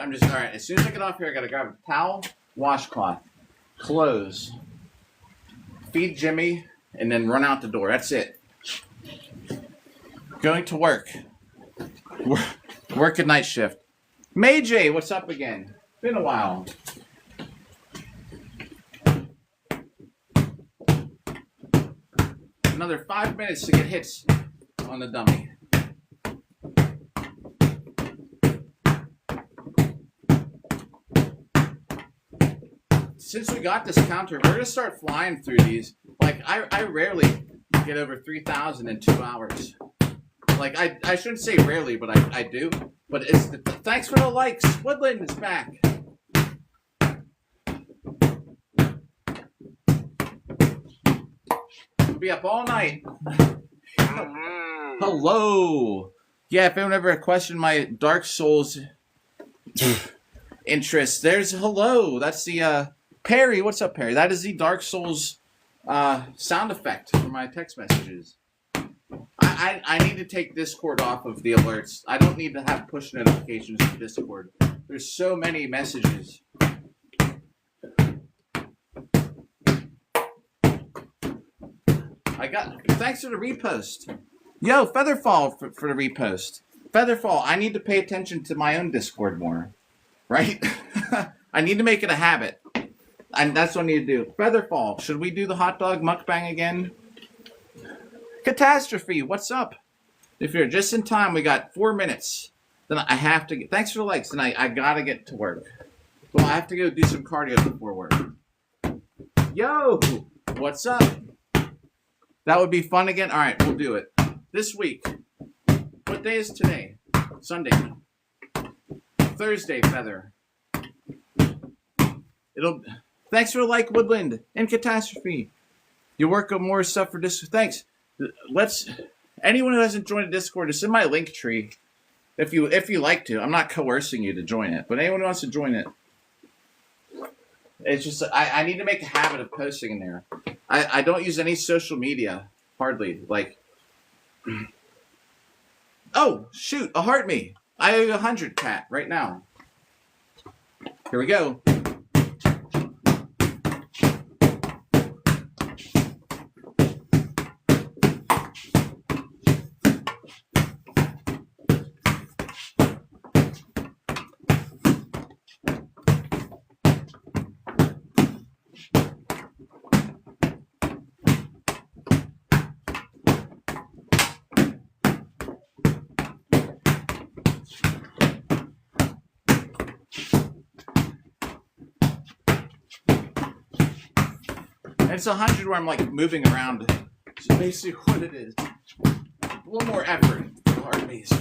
I'm just all right. As soon as I get off here, I gotta grab a towel, washcloth, clothes, feed Jimmy, and then run out the door. That's it. Going to work. Work a night shift. May J, what's up again? Been a while. Another 5 minutes to get hits on the dummy. Since we got this counter, we're going to start flying through these. Like, I rarely get over 3,000 in 2 hours. Like, I shouldn't say rarely, but I do. But thanks for the likes. Woodland is back. We'll be up all night. Hello. Yeah, if anyone ever questioned my Dark Souls interest, there's hello. That's the Perry. What's up, Perry? That is the Dark Souls sound effect for my text messages. I need to take Discord off of the alerts. I don't need to have push notifications for Discord. There's so many messages. Thanks for the repost. Yo, Featherfall for the repost. Featherfall, I need to pay attention to my own Discord more. Right? I need to make it a habit. And that's what I need to do. Featherfall, should we do the hot dog mukbang again? Catastrophe, what's up? If you're just in time, we got 4 minutes. Then I have to get... Thanks for the likes. Then I gotta get to work. Well, I have to go do some cardio before work. Yo! What's up? That would be fun again? Alright, we'll do it. This week. What day is today? Sunday. Thursday, Feather. Thanks for the like, Woodland. And Catastrophe. You work on more stuff for this. Thanks. Anyone who hasn't joined the Discord, it's in my link tree. If you like to. I'm not coercing you to join it. But anyone who wants to join it. It's just, I need to make a habit of posting in there. I don't use any social media. Hardly. Like, oh, shoot, a heart me. I owe you 100, Cat, right now. Here we go. It's 100 where I'm like moving around. It's basically what it is. A little more effort for hard base.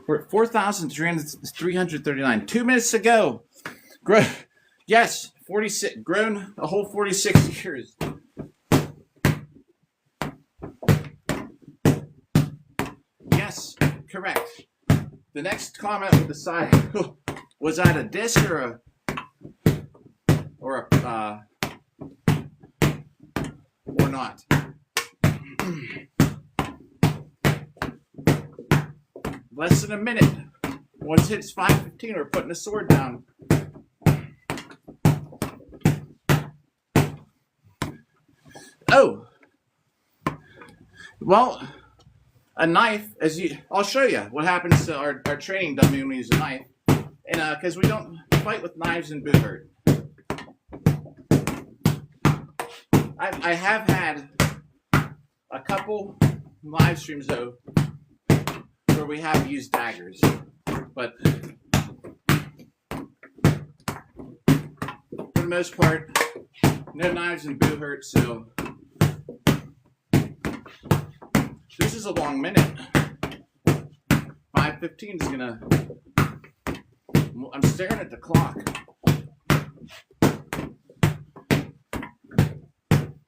We're at 4,339. 2 minutes to go. Yes, 46. Grown a whole 46 years. Yes. Correct. The next comment will decide was that a disc or not. Less than a minute. Once it hits 5:15, we're putting the sword down. Oh. Well, a knife, I'll show you what happens to our training dummy when we use a knife. And because we don't fight with knives and boot hurt. I have had a couple live streams though where we have used daggers, but for the most part, no knives and boot hurt. So this is a long minute. 5:15 is gonna. I'm staring at the clock.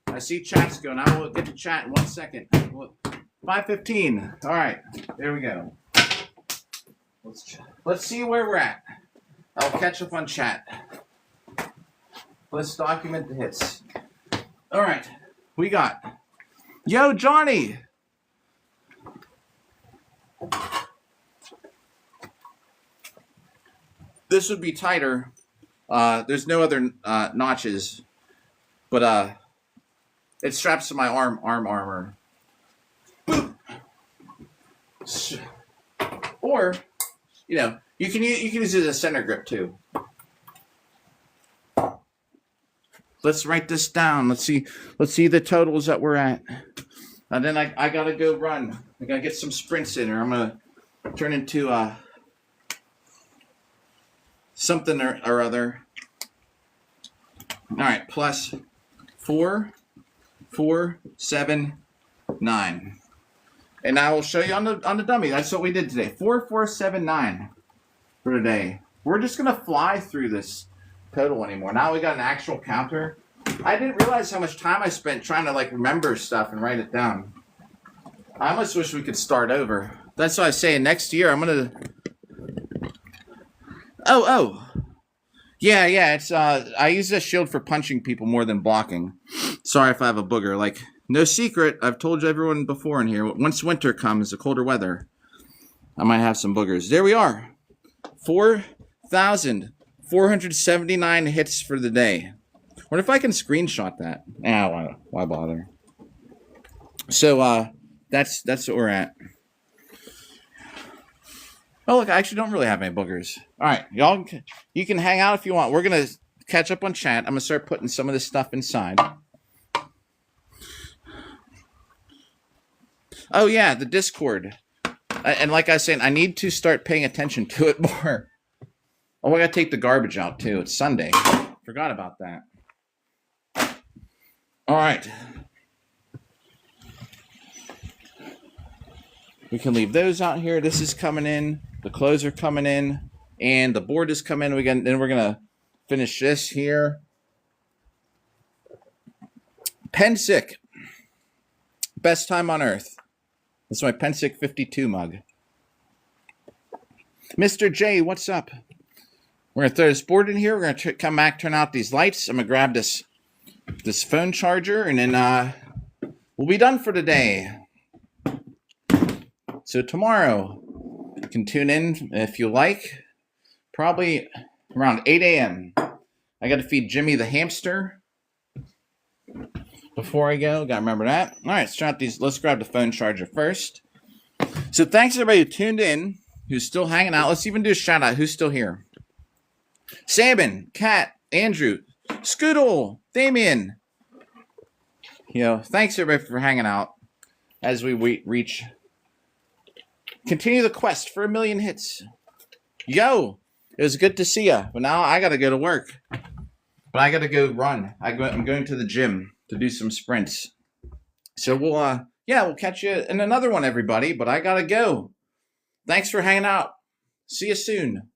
I see chat's going. I will get to chat in 1 second. 5:15. All right, there we go. Let's see where we're at. I'll catch up on chat. Let's document the hits. All right, we got. Yo, Johnny. This would be tighter. There's no other notches, but it straps to my arm armor. Boop. Or, you can use it as a center grip too. Let's write this down. Let's see the totals that we're at, and then I gotta go run. I gotta get some sprints in, or I'm gonna turn into something or other. All right, plus 4, 4, 7, 9, and I will show you on the dummy. That's what we did today. 4, 4, 7, 9 for today. We're just gonna fly through this total anymore. Now we got an actual counter. I didn't realize how much time I spent trying to like remember stuff and write it down. I almost wish we could start over. That's why I say next year I'm gonna. Oh. Yeah. It's I use this shield for punching people more than blocking. Sorry if I have a booger. Like, no secret. I've told everyone before in here. Once winter comes, the colder weather, I might have some boogers. There we are. 4,479 hits for the day. What if I can screenshot that? Why bother? So that's what we're at. Oh, look, I actually don't really have any boogers. All right, y'all, you can hang out if you want. We're going to catch up on chat. I'm going to start putting some of this stuff inside. Oh, yeah, the Discord. And like I was saying, I need to start paying attention to it more. Oh, I got to take the garbage out, too. It's Sunday. Forgot about that. All right. We can leave those out here. This is coming in. The clothes are coming in. And the board is coming in. Then we're going to finish this here. Pensick. Best time on earth. This is my Pensick 52 mug. Mr. J, what's up? We're going to throw this board in here. We're going to come back, turn out these lights. I'm going to grab this phone charger, and then we'll be done for today. So tomorrow, you can tune in if you like. Probably around 8 a.m. I got to feed Jimmy the hamster before I go. Got to remember that. All right, let's try out these. Let's grab the phone charger first. So thanks everybody who tuned in, who's still hanging out. Let's even do a shout out. Who's still here? Salmon, Kat, Andrew, Scoodle, Damien. Thanks everybody for hanging out as we continue the quest for 1 million hits. It was good to see you, but now I got to go to work. But I got to go run. I'm going to the gym to do some sprints. So we'll catch you in another one, everybody. But I got to go. Thanks for hanging out. See you soon.